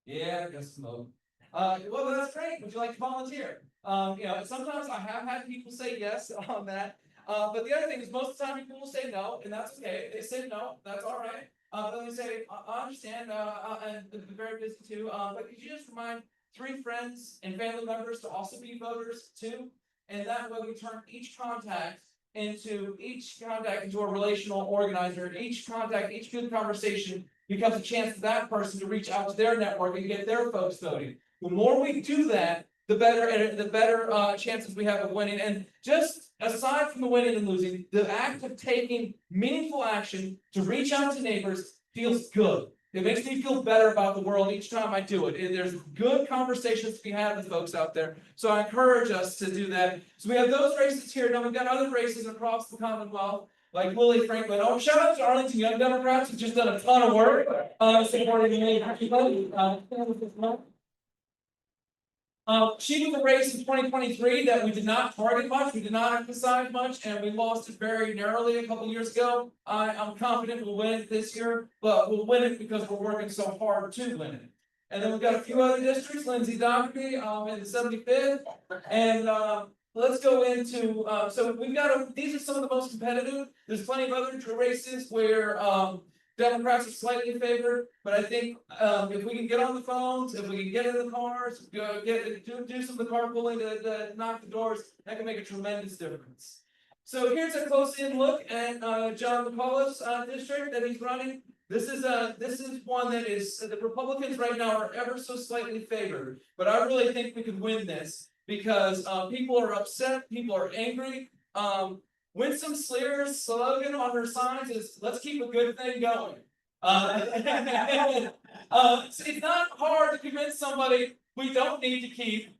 yeah, I guess vote. Well, that's great. Would you like to volunteer? Sometimes I have had people say yes on that. But the other thing is most of the time people will say no, and that's okay. If they say no, that's all right. But they say, I understand, and they're very busy too. But could you just remind 3 friends and family members to also be voters too? And that way we turn each contact into a relational organizer. Each contact, each good conversation becomes a chance for that person to reach out to their network and get their folks voting. The more we do that, the better chances we have of winning. And just aside from the winning and losing, the act of taking meaningful action to reach out to neighbors feels good. It makes me feel better about the world each time I do it. And there's good conversations to be had with folks out there. So I encourage us to do that. So we have those races here. Now we've got other races across the Commonwealth, like Willie Franklin. Oh, shout out to Arlington Young Democrats who've just done a ton of work supporting the she was a race in 2023 that we did not target much, we did not emphasize much, and we lost it very narrowly a couple years ago. I'm confident we'll win it this year, but we'll win it because we're working so hard to win it. And then we've got a few other districts, Lindsay Dockery, in the 75th, and let's go into, so we've got, these are some of the most competitive. There's plenty of other races where, Democrats are slightly favored, but I think if we can get on the phones, if we can get in the cars, do some of the carpooling to knock the doors, that can make a tremendous difference. So here's a close-in look at John McCullough's district that he's running. This is one that is, the Republicans right now are ever so slightly favored, but I really think we could win this because people are upset, people are angry. Winsome Sleer's slogan on her signs is "Let's keep a good thing going." It's not hard to convince somebody we don't need to keep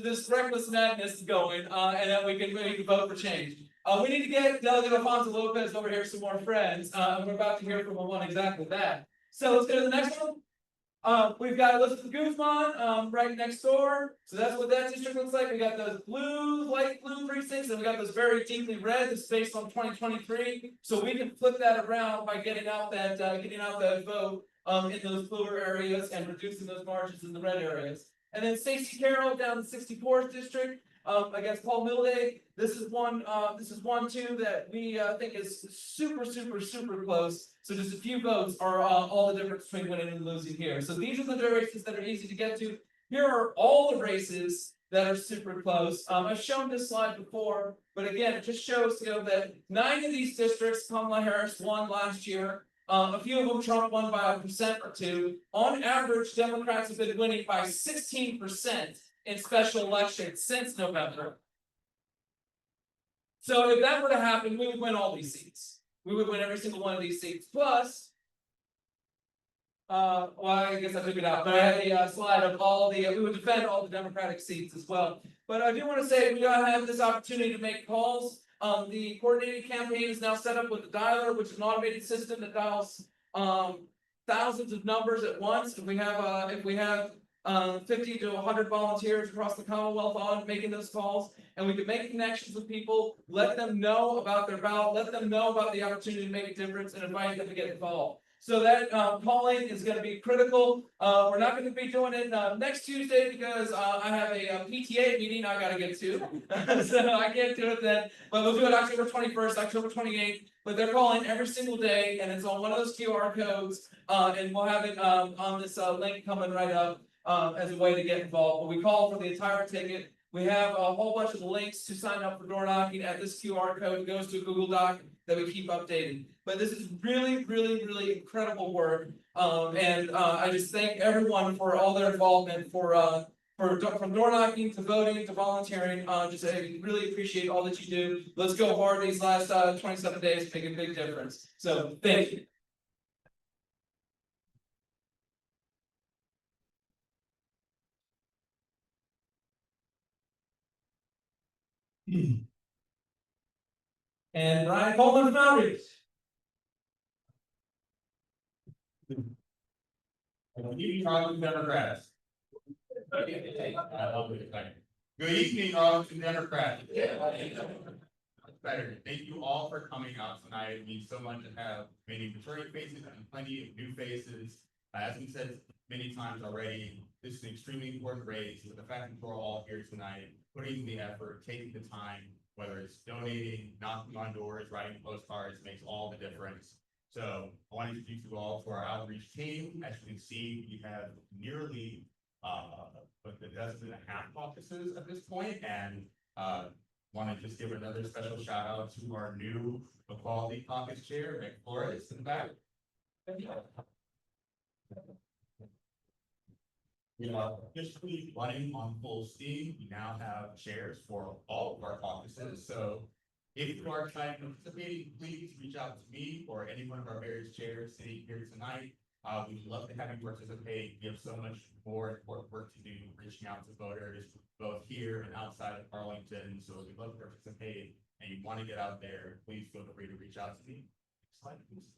this reckless madness going, and that we can vote for change. We need to get Delegate Alfonso Lopez over here some more friends, and we're about to hear from him on exactly that. So let's go to the next one. We've got Elizabeth Guzman, right next door. So that's what that district looks like. We got those light blue precincts, and we got those very deeply red that's based on 2023. So we can flip that around by getting out that vote, in those bluer areas and reducing those margins in the red areas. And then Stacey Carroll down in the 64th district, against Paul Milday. This is one too that we think is super close. So just a few votes are all the difference between winning and losing here. So these are the races that are easy to get to. Here are all the races that are super close. I've shown this slide before, but again, it just shows that 9 of these districts Kamala Harris won last year. A few of them Trump won by 1% or 2%. On average, Democrats have been winning by 16% in special elections since November. So if that were to happen, we would win all these seats. We would win every single one of these seats. Plus, well, I guess I took it out, but I had a slide of all the, we would defend all the Democratic seats as well. But I do want to say we have this opportunity to make calls. The coordinated campaign is now set up with the dialer, which is an automated system that dials thousands of numbers at once. If we have 50 to 100 volunteers across the Commonwealth on making those calls, and we can make connections with people, let them know about their ballot, let them know about the opportunity to make a difference, and invite them to get involved. So that calling is going to be critical. We're not going to be doing it next Tuesday because I have a PTA meeting I got to get to, so I can't do it then. But we'll do it October 21st, October 28th. But they're calling every single day, and it's on one of those QR codes, and we'll have it on this link coming right up. As a way to get involved. But we call for the entire ticket. We have a whole bunch of links to sign up for door knocking at this QR code. It goes to a Google Doc that we keep updating. But this is really incredible work. And I just thank everyone for all their involvement from door knocking to voting to volunteering. Just I really appreciate all that you do. Let's go hard these last 27 days, make a big difference. So thank you. And Brian Coleman from Outreach. Good evening, Arlington Democrats. Good evening, Arlington Democrats. Better. Thank you all for coming out tonight. It means so much to have many returning faces and plenty of new faces. As we said many times already, this is an extremely important race. But the fact that we're all here tonight, putting in the effort, taking the time, whether it's donating, knocking on doors, writing postcards, makes all the difference. So I want to introduce you all to our outreach team. As you can see, we have nearly a dozen and a half caucuses at this point, and want to just give another special shout out to our new Equality Caucus Chair, Rick Flores, in the back. We are officially running on full steam. We now have chairs for all of our caucuses. So if you are trying to participate, please reach out to me or any one of our various chairs sitting here tonight. We'd love to have you participate. We have so much more important work to do, reaching out to voters, both here and outside of Arlington. So we'd love to participate and you want to get out there, please feel free to reach out to me. Next slide, please.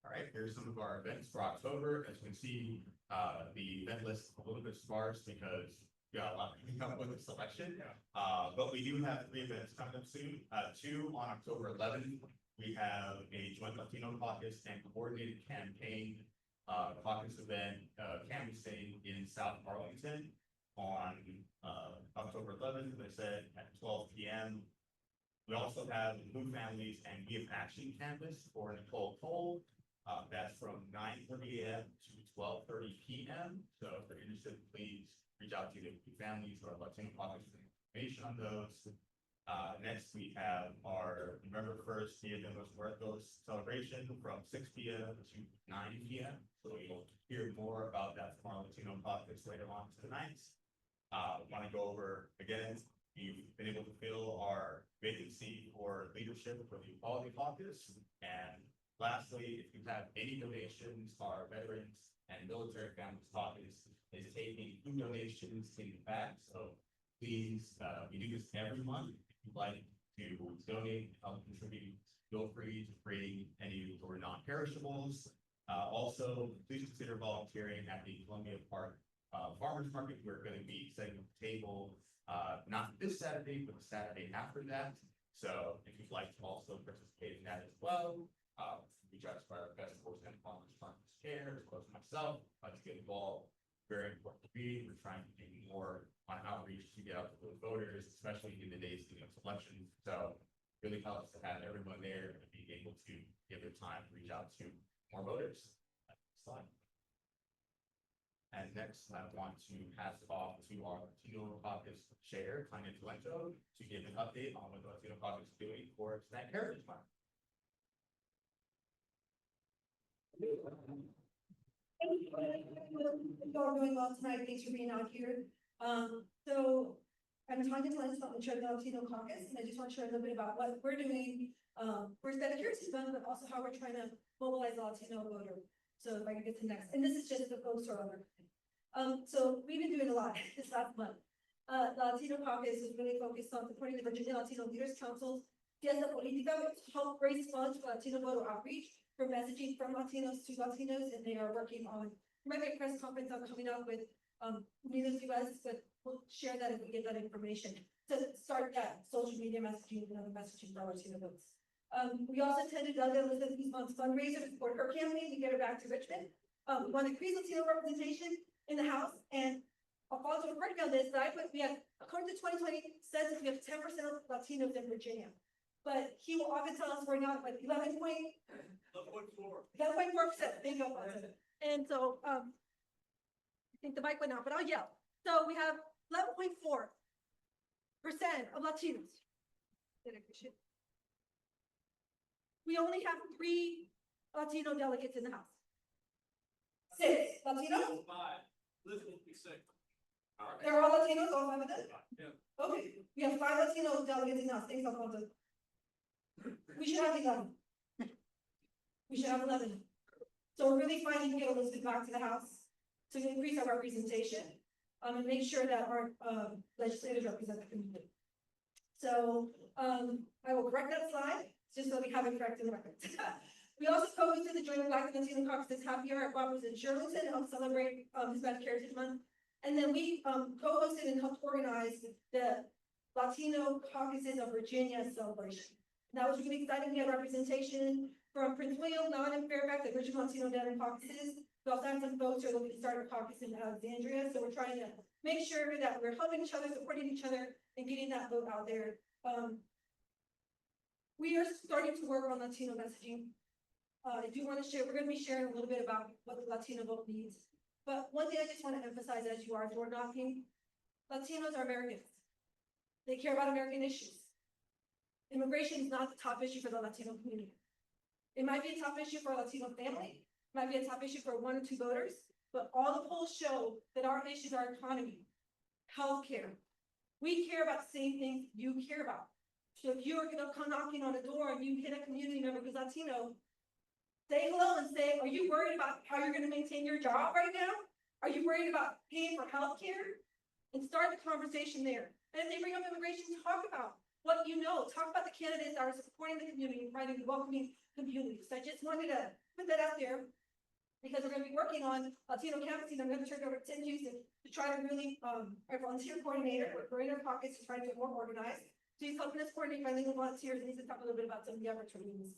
All right, here's some of our events for October. As you can see, the event list is a little bit sparse because we got a lot coming up with the selection. But we do have 3 events coming up soon. 2 on October 11th. We have a joint Latino caucus and coordinated campaign caucus event canvassing in South Arlington on October 11th, as I said, at 12 p.m. We also have Move Families and Give Action canvas for Nicole Cole. That's from 9:30 a.m. to 12:30 p.m. So if you're interested, please reach out to the Families or Latino caucus for information on those. Next, we have our November 1st Dia de los Muertos celebration from 6 p.m. to 9 p.m. So you'll hear more about that from our Latino caucus later on tonight. Want to go over again, we've been able to fill our vacancy for leadership for the Equality Caucus. And lastly, if you have any donations, our Veterans and Military Families Caucus is taking food donations in the back. So please, we do this every month. If you'd like to donate, help contribute, feel free to bring any of your non-perishables. Also, please consider volunteering at the Columbia Park Farmers Market. We're going to be setting up a table, not this Saturday, but the Saturday after that. So if you'd like to also participate in that as well, we try to inspire our festivals and farmers markets chair, as well as myself, to get involved. Very important to me. We're trying to do more on outreach to get out to the voters, especially in the days leading up to elections. So it really helps to have everyone there and being able to give their time to reach out to more voters. Next slide. And next, I want to pass it off to our Latino Caucus Chair, Tanya Talento, to give an update on what the Latino Caucus is doing for Hispanic Heritage Month. You all are doing well tonight. Thanks for being out here. So I'm Tanya Talento, I'm the chair of the Latino Caucus, and I just want to share a little bit about what we're doing for Hispanic Heritage Month, but also how we're trying to mobilize the Latino voter. So if I can get to next, and this is just the poster on our so we've been doing a lot this last month. The Latino Caucus is really focused on supporting the Virginia Latino Leaders Council's Fiesta Política to help raise funds for Latino voter outreach, for messaging from Latinos to Latinos, and they are working on a press conference coming up with Unidos US, but we'll share that if we get that information to start that social media messaging and other messaging for Latino votes. We also attended Delta Elizabeth Guzman's fundraiser to support her campaign to get her back to Richmond. We want to increase Latino representation in the House, and Alfonso was working on this side, but we have, according to 2020 census, we have 10% of Latinos in Virginia. But he will often tell us we're not, like 11.4%. Thank you, Alfonso. And so I think the mic went out, but I'll yell. So we have 11.4% of Latinos. We only have 3 Latino delegates in the House. 6 Latinos? 5. Elizabeth will be 6. They're all Latinos, all 5 of them? Yeah. Okay, we have 5 Latino delegates in the House. Thanks, Alfonso. We should have 11. We should have 11. So we're really fighting to get Elizabeth back to the House to increase our representation and make sure that our legislators represent the community. So I will correct that slide just so we have it correct in the record. We also co-hosted the Joint Black and Latino Caucus Happy Hour at Barbara's in Shirlington to help celebrate Hispanic Heritage Month. And then we co-hosted and helped organize the Latino Caucuses of Virginia celebration. And that was really exciting. We had representation from Prince William, Non, and Fairfax, the original Latino Devon caucuses. We also had some folks who are looking to start a caucus in Alexandria. So we're trying to make sure that we're helping each other, supporting each other, and getting that vote out there. We are starting to work on Latino messaging. I do want to share, we're going to be sharing a little bit about what the Latino vote needs. But one thing I just want to emphasize as you are door knocking, Latinos are Americans. They care about American issues. Immigration is not the top issue for the Latino community. It might be a top issue for a Latino family, it might be a top issue for 1 or 2 voters, but all the polls show that our issues are economy, healthcare. We care about the same things you care about. So if you're gonna come knocking on a door and you hit a community member who's Latino, say hello and say, are you worried about how you're gonna maintain your job right now? Are you worried about paying for healthcare? And start the conversation there. And if they bring up immigration, talk about what you know. Talk about the candidates that are supporting the community and providing welcoming communities. So I just wanted to put that out there because we're gonna be working on Latino canvassing. I'm gonna turn it over to Tim Houston to try to really, our volunteer coordinator, we're in our pockets to try to get more organized. So he's helping us coordinate bilingual volunteers and he's gonna talk a little bit about some of the opportunities.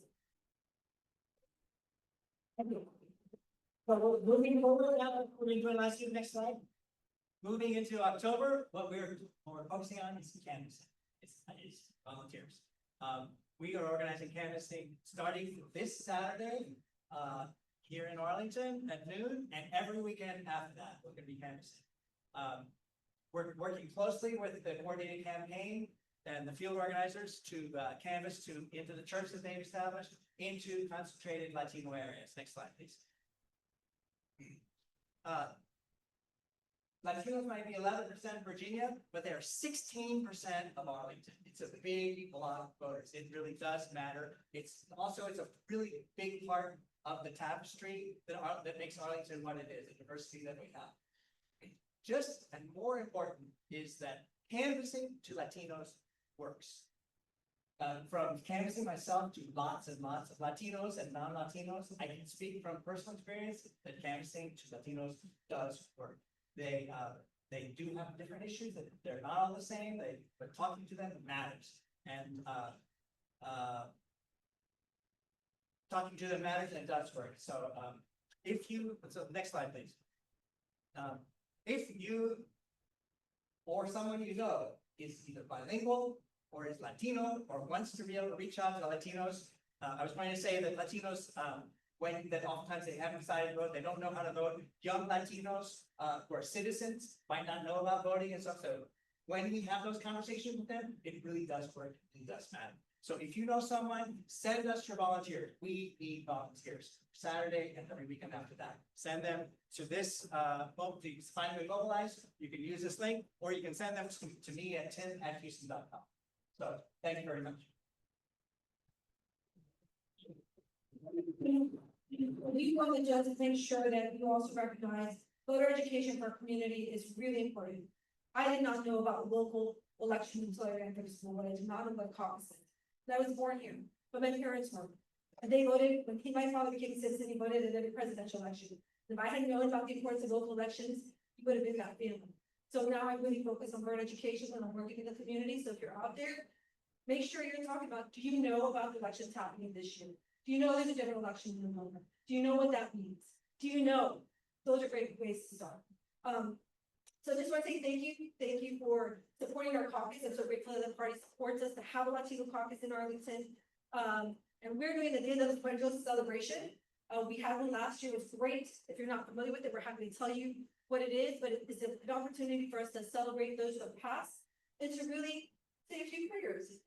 So moving forward now, we're going to last year, next slide. Moving into October, what we're focusing on is canvassing. It's volunteers. We are organizing canvassing starting this Saturday, here in Arlington at noon, and every weekend after that, we're gonna be canvassing. We're working closely with the coordinated campaign and the field organizers to canvass into the churches they've established into concentrated Latino areas. Next slide, please. Latinos might be 11% Virginia, but they're 16% of Arlington. It's a big block of voters. It really does matter. It's a really big part of the tapestry that makes Arlington what it is, the diversity that we have. Just and more important is that canvassing to Latinos works. From canvassing myself to lots and lots of Latinos and non-Latinos, I can speak from personal experience that canvassing to Latinos does work. They do have different issues, that they're not all the same, but talking to them matters. And talking to them matters and it does work. So next slide, please. If you or someone you know is either bilingual or is Latino or wants to be able to reach out to Latinos, I was trying to say that Latinos, oftentimes they haven't decided to vote, they don't know how to vote. Young Latinos who are citizens might not know about voting and stuff. So when we have those conversations with them, it really does work. It does matter. So if you know someone, send us your volunteers. We need volunteers. Saturday and every weekend after that. Send them to this, finally mobilize. You can use this link, or you can send them to me at tim@houston.com. So thank you very much. We want to just make sure that you also recognize voter education for our community is really important. I did not know about local elections until I ran for school, and I did not know what caucus is. I was born here, but my parents were. And they voted, when my father became a citizen, he voted in every presidential election. If I hadn't known about the importance of local elections, he would have been that family. So now I really focus on voter education when I'm working in the community. So if you're out there, make sure you're talking about, do you know about the elections happening this year? Do you know there's a general election in November? Do you know what that means? Do you know? Those are great ways to start. So I just want to say thank you. Thank you for supporting our caucus. I'm so grateful that the party supports us to have a Latino caucus in Arlington. And we're doing the Dia de los Muertos celebration. We had one last year. It was great. If you're not familiar with it, we're happy to tell you what it is, but it's an opportunity for us to celebrate those who have passed and to really say a few prayers,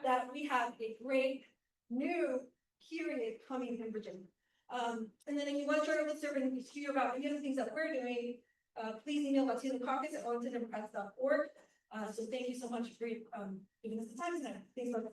that we have a great new period coming in Virginia. And then if you want to join with serving and hear about any of the things that we're doing, please email latinocaucus@arlingtondemocrats.org. So thank you so much for giving us the time tonight. Thanks for.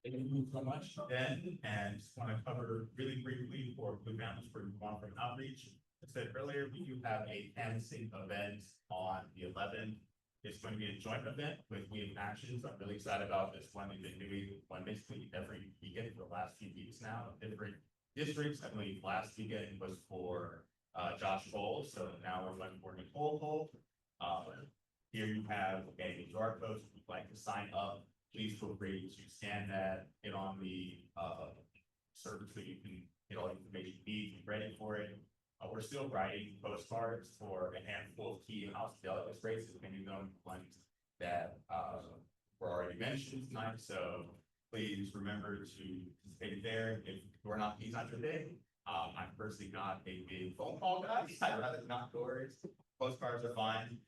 Thank you so much, Ben, and just want to cover really briefly for Blue Mountains for long-term outreach. As I said earlier, we do have a canvassing event on the 11th. It's going to be a joint event with We Have Actions. I'm really excited about this one. We've been doing one basically every weekend for the last few weeks now, different districts. I believe last weekend was for Josh Cole, so now we're looking for Nicole Cole. Here you have a QR code. If you'd like to sign up, please feel free to scan that, get on the service so you can get all the information you need, be ready for it. We're still writing postcards for a handful of key House delegates races, many of them ones that were already mentioned tonight. So please remember to participate there. If he's not your day, I'm personally not a big phone call guy. I'd rather knock doors. Postcards are fine.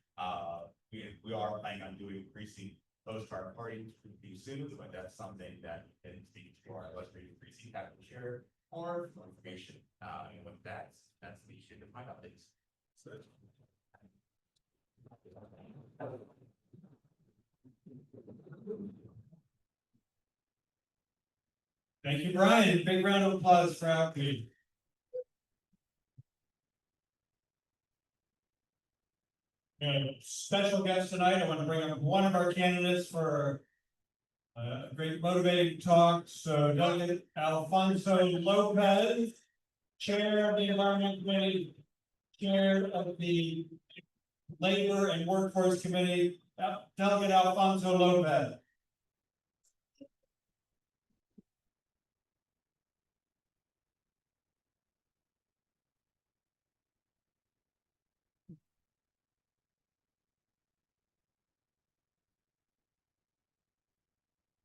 We are planning on doing precinct postcard parties pretty soon, but that's something that can speak to our illustrated precinct capital share or more information. And with that's the issue of my updates. So Thank you, Brian. Big round of applause for Alfie. Special guest tonight, I want to bring up one of our candidates for a great motivating talk. So Delegate Alfonso Lopez, Chair of the Environment Committee, Chair of the Labor and Workforce Committee, Delegate Alfonso Lopez.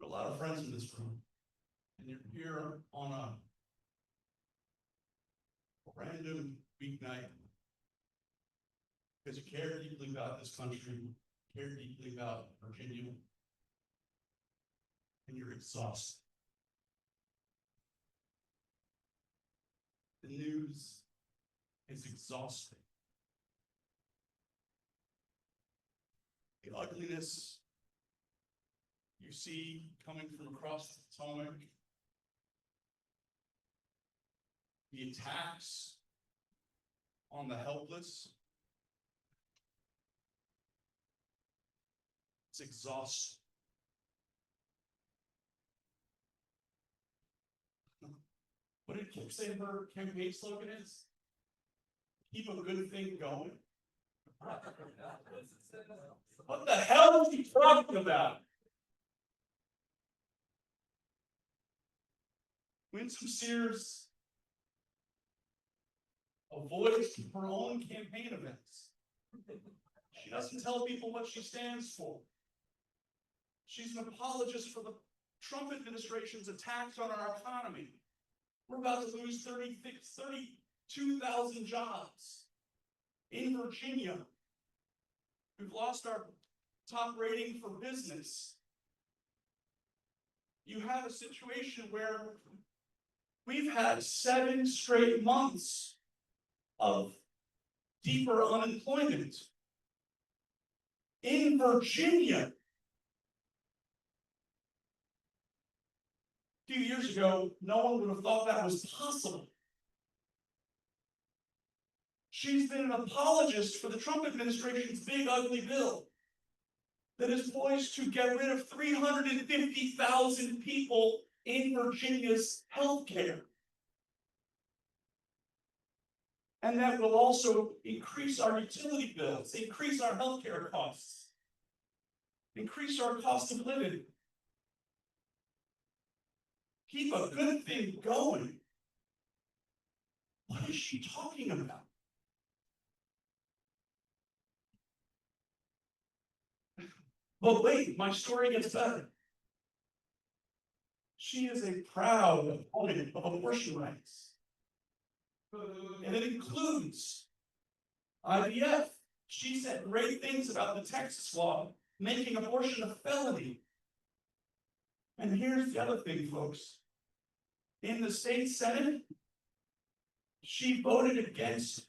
A lot of friends in this room, and you're here on a random weeknight because you care deeply about this country, care deeply about Virginia, and you're exhausted. The news is exhausting. The ugliness you see coming from across the Potomac, the attacks on the helpless, it's exhausting. What did Kim say her campaign slogan is? Keep a good thing going. What the hell is he talking about? Winsome Sears avoids her own campaign events. She doesn't tell people what she stands for. She's an apologist for the Trump administration's attacks on our economy. We're about to lose 32,000 jobs in Virginia. We've lost our top rating for business. You have a situation where we've had 7 straight months of deeper unemployment in Virginia. A few years ago, no one would have thought that was possible. She's been an apologist for the Trump administration's big ugly bill that is poised to get rid of 350,000 people in Virginia's health care. And that will also increase our utility bills, increase our healthcare costs, increase our cost of living. Keep a good thing going. What is she talking about? But wait, my story gets better. She is a proud opponent of abortion rights. And it includes IVF. She said great things about the Texas law, making abortion a felony. And here's the other thing, folks. In the state Senate, she voted against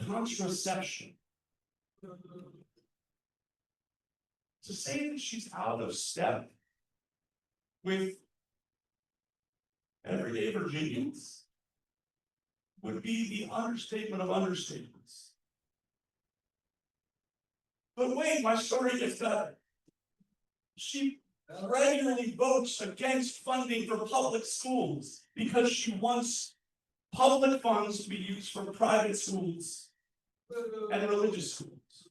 contraception. To say that she's out of step with everyday Virginians would be the understatement of understatements. But wait, my story gets better. She regularly votes against funding for public schools because she wants public funds to be used for private schools and religious schools.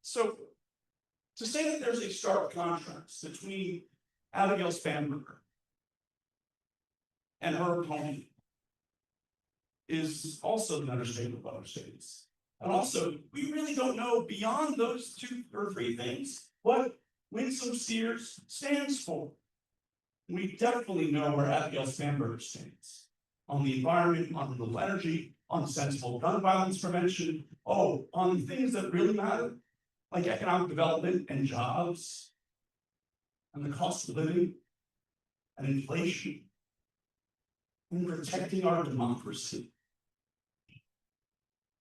So, to say that there's a stark contrast between Abigail Spanberger and her opponent is also an understatement of understatements. And also, we really don't know beyond those 2 or 3 things what Winsome Sears stands for. We definitely know where Abigail Spanberger stands on the environment, on renewable energy, on sensible gun violence prevention, on things that really matter, like economic development and jobs, and the cost of living, and inflation, and protecting our democracy.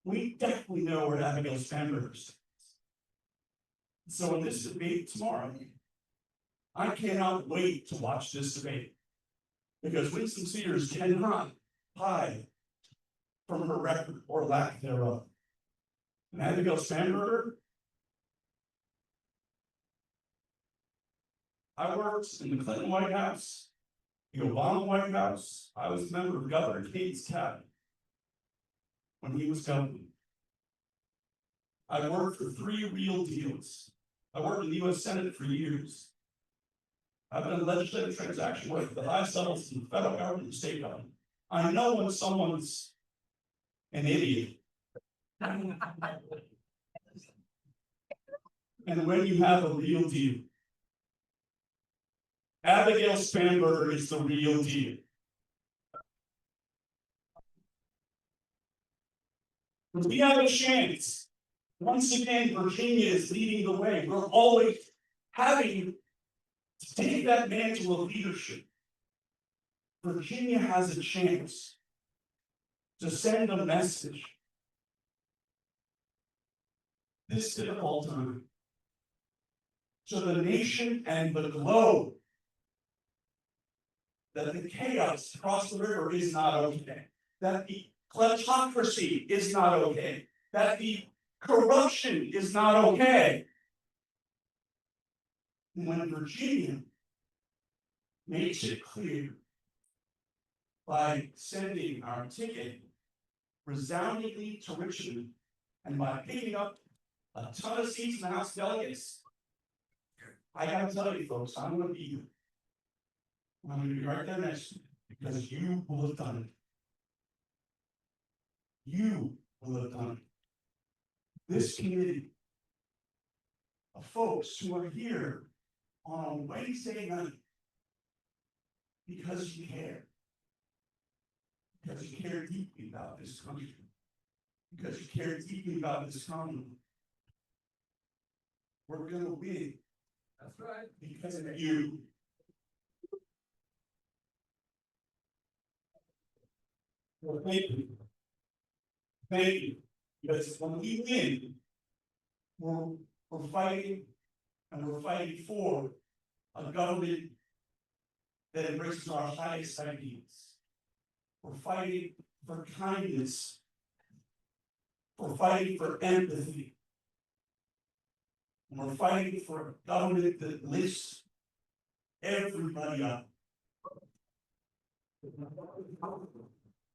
We definitely know where Abigail Spanberger stands. So in this debate tomorrow, I cannot wait to watch this debate. Because Winsome Sears cannot hide from her record or lack thereof. And Abigail Spanberger, I worked in the Clinton White House, the Obama White House. I was a member of Governor Kate's cabinet when he was governor. I worked for 3 real deals. I worked in the US Senate for years. I've done legislative transaction work at the highest levels in the federal government and state government. I know when someone's an idiot. And when you have a real deal. Abigail Spanberger is the real deal. We have a chance. Once again, Virginia is leading the way. We're always having to take that mantle of leadership. Virginia has a chance to send a message this difficult time to the nation and the globe that the chaos across the river is not okay, that the kleptocracy is not okay, that the corruption is not okay. When Virginia makes it clear by sending our ticket resoundingly to Richmond and by picking up a ton of seats in the House of Delegates, I gotta tell you folks, I'm gonna be here. I'm gonna be right there next to you because you will have done it. You will have done it. This committee of folks who are here on a Wednesday night because you care. Because you care deeply about this country. Because you care deeply about this commonwealth. We're gonna win. That's right. Because of you. Well, thank you. Thank you. Because when we win, we're fighting, and we're fighting for a government that embraces our highest ideals. We're fighting for kindness. We're fighting for empathy. And we're fighting for a government that lifts everybody up.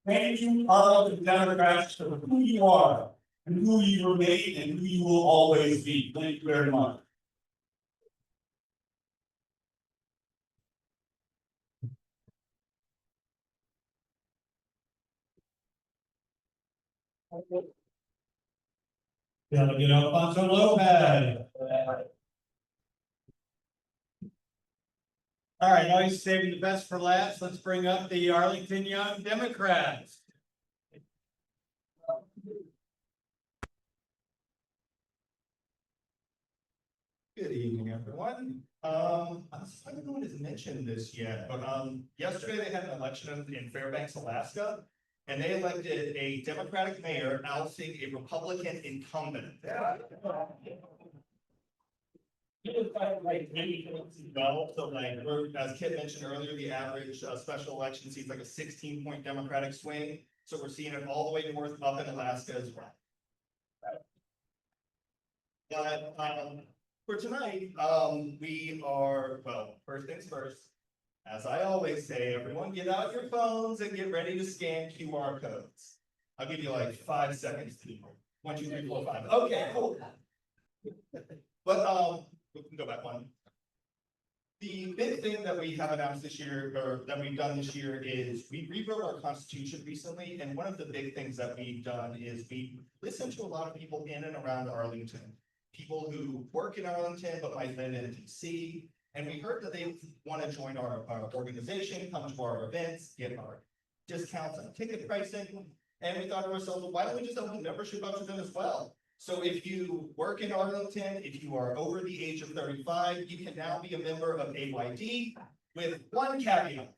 Thank you, all the Democrats, for who you are and who you remain and who you will always be. Thank you very much. Delegate Alfonso Lopez. All right, always saving the best for last. Let's bring up the Arlington Young Democrats. Good evening, everyone. I don't know what is mentioned this yet, but yesterday they had an election in Fairbanks, Alaska, and they elected a Democratic mayor ousting a Republican incumbent. Well, so like, as Kit mentioned earlier, the average special election sees like a 16-point Democratic swing. So we're seeing it all the way north up in Alaska as well. But for tonight, we are, well, first things first, as I always say, everyone get out your phones and get ready to scan QR codes. I'll give you like 5 seconds to do it. 1, 2, 3, 4, 5. Okay, cool. But we can go back one. The big thing that we have announced this year, or that we've done this year, is we rewrote our Constitution recently, and one of the big things that we've done is we listened to a lot of people in and around Arlington. People who work in Arlington but might live in DC, and we heard that they want to join our organization, come to our events, get our discounts on ticket pricing, and we thought to ourselves, well, why don't we just open membership up to them as well? So if you work in Arlington, if you are over the age of 35, you can now be a member of AYD with one caveat.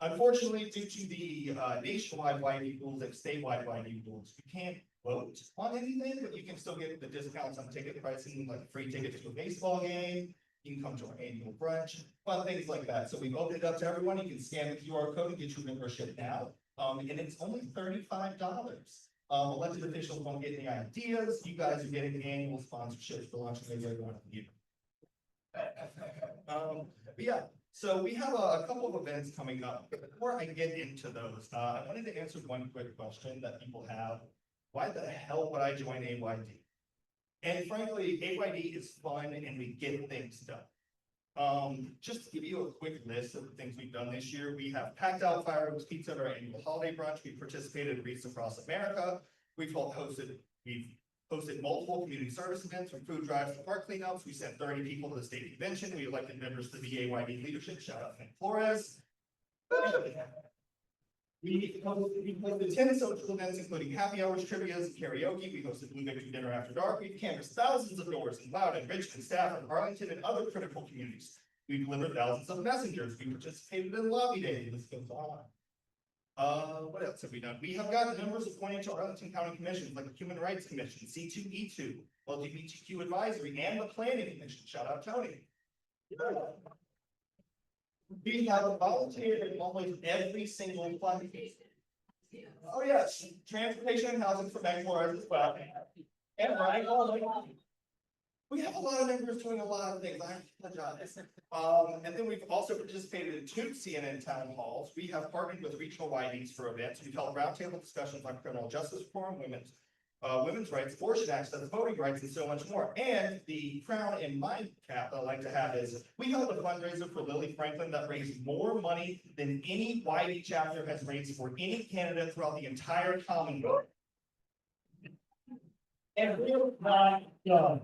Unfortunately, due to the nationwide YD rules and statewide YD rules, you can't vote on anything, but you can still get the discounts on ticket pricing, like free tickets to a baseball game. You can come to our annual brunch, fun things like that. So we've opened it up to everyone. You can scan the QR code and get your membership now. And it's only $35. Elected officials won't get any ideas. You guys are getting annual sponsorships for launching maybe every one of you. But yeah, so we have a couple of events coming up. But before I get into those, I wanted to answer one quick question that people have. Why the hell would I join AYD? And frankly, AYD is fun and we get things done. Just to give you a quick list of the things we've done this year, we have packed out fireworks pizza at our annual holiday brunch. We participated in Wreaths Across America. We've hosted multiple community service events from food drives to park cleanups. We sent 30 people to the state convention. We elected members to the AYD leadership. Shout out to Nick Flores. We hosted 10 social events, including happy hours, trivias, and karaoke. We hosted Blue Victory Dinner After Dark. We've canvassed thousands of doors in Loudoun, Richmond, Stafford, Arlington, and other critical communities. We delivered thousands of messengers. We participated in Lobby Day. This goes on. What else have we done? We have gotten members appointed to Arlington County Commissions like the Human Rights Commission, C2E2, LGBTQ Advisory, and the Planning Commission. Shout out Tony. We have volunteered in almost every single fund. Oh yes, transportation and housing for Meg Flores as well. And Brian. We have a lot of members doing a lot of things. I apologize. And then we've also participated in 2 CNN town halls. We have partnered with regional YDs for events. We've held roundtable discussions on criminal justice reform, women's rights, abortion access, voting rights, and so much more. And the crown in my cap that I like to have is we held a fundraiser for Lily Franklin that raised more money than any YD chapter has raised for any candidate throughout the entire Commonwealth. And we're not done.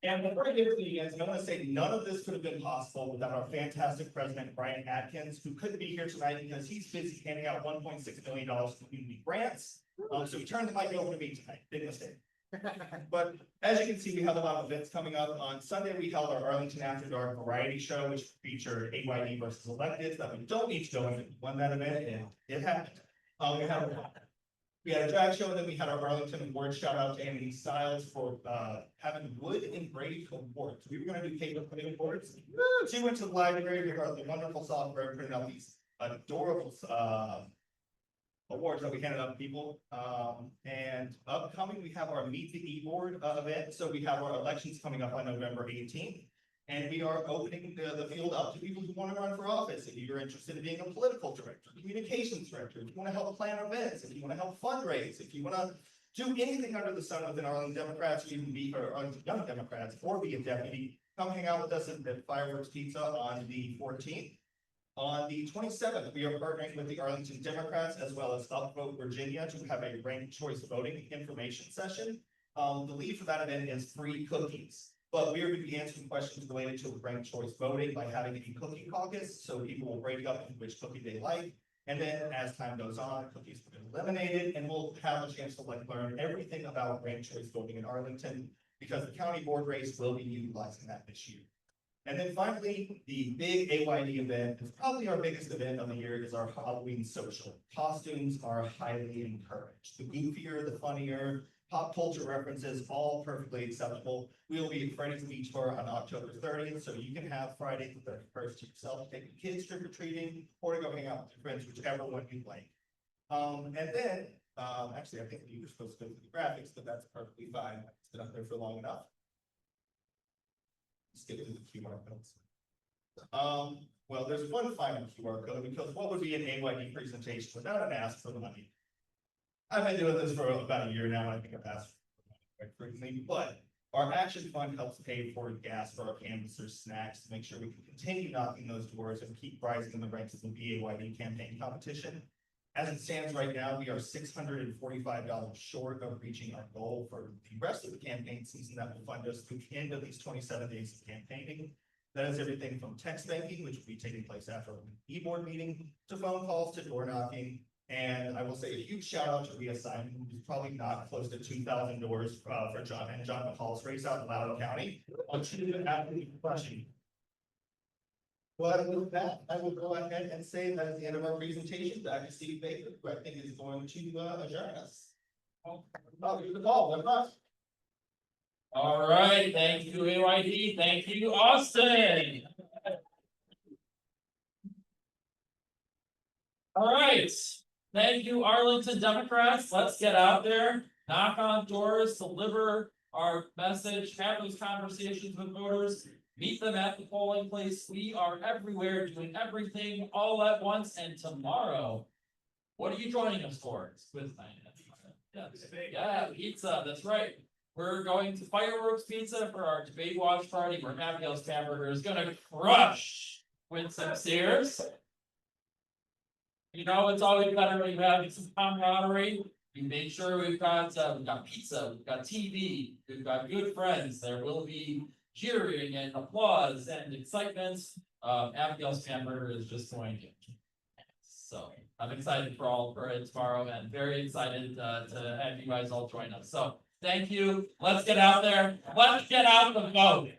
And before I get to the end, I want to say none of this could have been possible without our fantastic president, Brian Atkins, who couldn't be here tonight because he's busy handing out $1.6 million in community grants. So he turned the mic over to me tonight. Big mistake. But as you can see, we have a lot of events coming up. On Sunday, we held our Arlington After Dark variety show, which featured AYD versus electeds that we don't need to go into. Won that event, and it happened. We had a drag show, and then we had our Arlington Award. Shout out to Anthony Styles for having wood engraved awards. We were going to do paper printing awards. She went to the library. We got the wonderful software, printed out these adorable awards that we handed out to people. And upcoming, we have our Meet the E-Board event. So we have our elections coming up on November 18th. And we are opening the field up to people who want to run for office. If you're interested in being a political director, communications director, if you want to help plan events, if you want to help fundraise, if you want to do anything under the sun within Arlington Democrats, or even be Arlington Young Democrats, or be a deputy, come hang out with us at Fireworks Pizza on the 14th. On the 27th, we are partnering with the Arlington Democrats as well as Upvote Virginia to have a ranked choice voting information session. The lead for that event is free cookies. But we are going to be answering questions related to ranked choice voting by having a cookie caucus, so people will break up into which cookie they like. And then as time goes on, cookies will be eliminated, and we'll have a chance to learn everything about ranked choice voting in Arlington, because the county board race will be utilizing that this year. And then finally, the big AYD event is probably our biggest event of the year, is our Halloween social. Costumes are highly encouraged. The goofier, the funnier, pop culture references, all perfectly acceptable. We'll be at Freddy's Beach Bar on October 30th, so you can have Friday the 31st to yourself, take your kids trick-or-treating, or to go hang out with your friends, whichever one you like. And then, actually, I think you were supposed to go through the graphics, but that's perfectly fine. It's been up there for long enough. Let's get into the QR codes. Well, there's one final QR code, because what would be an AYD presentation without an ask for the money? I've been doing this for about a year now, and I think I've asked for quite frequently, but our action fund helps pay for gas for our canvassers, snacks, to make sure we can continue knocking those doors and keep rising in the ranks of the BAYD campaign competition. As it stands right now, we are $645 short of reaching our goal for the rest of the campaign season that will fund us through the end of these 27 days of campaigning. That is everything from text banking, which will be taking place after an e-board meeting, to phone calls, to door knocking. And I will say a huge shout out to reassignment, who's probably not close to 2,000 doors for John and John McCall's race out in Loudoun County. On Tuesday, absolutely crushing. But with that, I will go ahead and say that at the end of our presentation, Dr. Steve Baker, who I think is going to adjourn us. Oh, you can call, they're not. All right, thank you, AYD, thank you, Austin. All right, thank you, Arlington Democrats, let's get out there, knock on doors, deliver our message, have those conversations with voters. Meet them at the polling place, we are everywhere, doing everything all at once, and tomorrow. What are you joining us for? It's quiz night. Yeah, pizza, that's right. We're going to Fireworks Pizza for our debate watch party, where Abigail's hamburger is gonna crush with some Sears. You know, it's always better when you have some camaraderie. We made sure we've got pizza, we've got TV, we've got good friends. There will be cheering and applause and excitement. Abigail's hamburger is just going to. So I'm excited for it tomorrow and very excited to have you guys all join us. So thank you. Let's get out there. Let's get out the vote.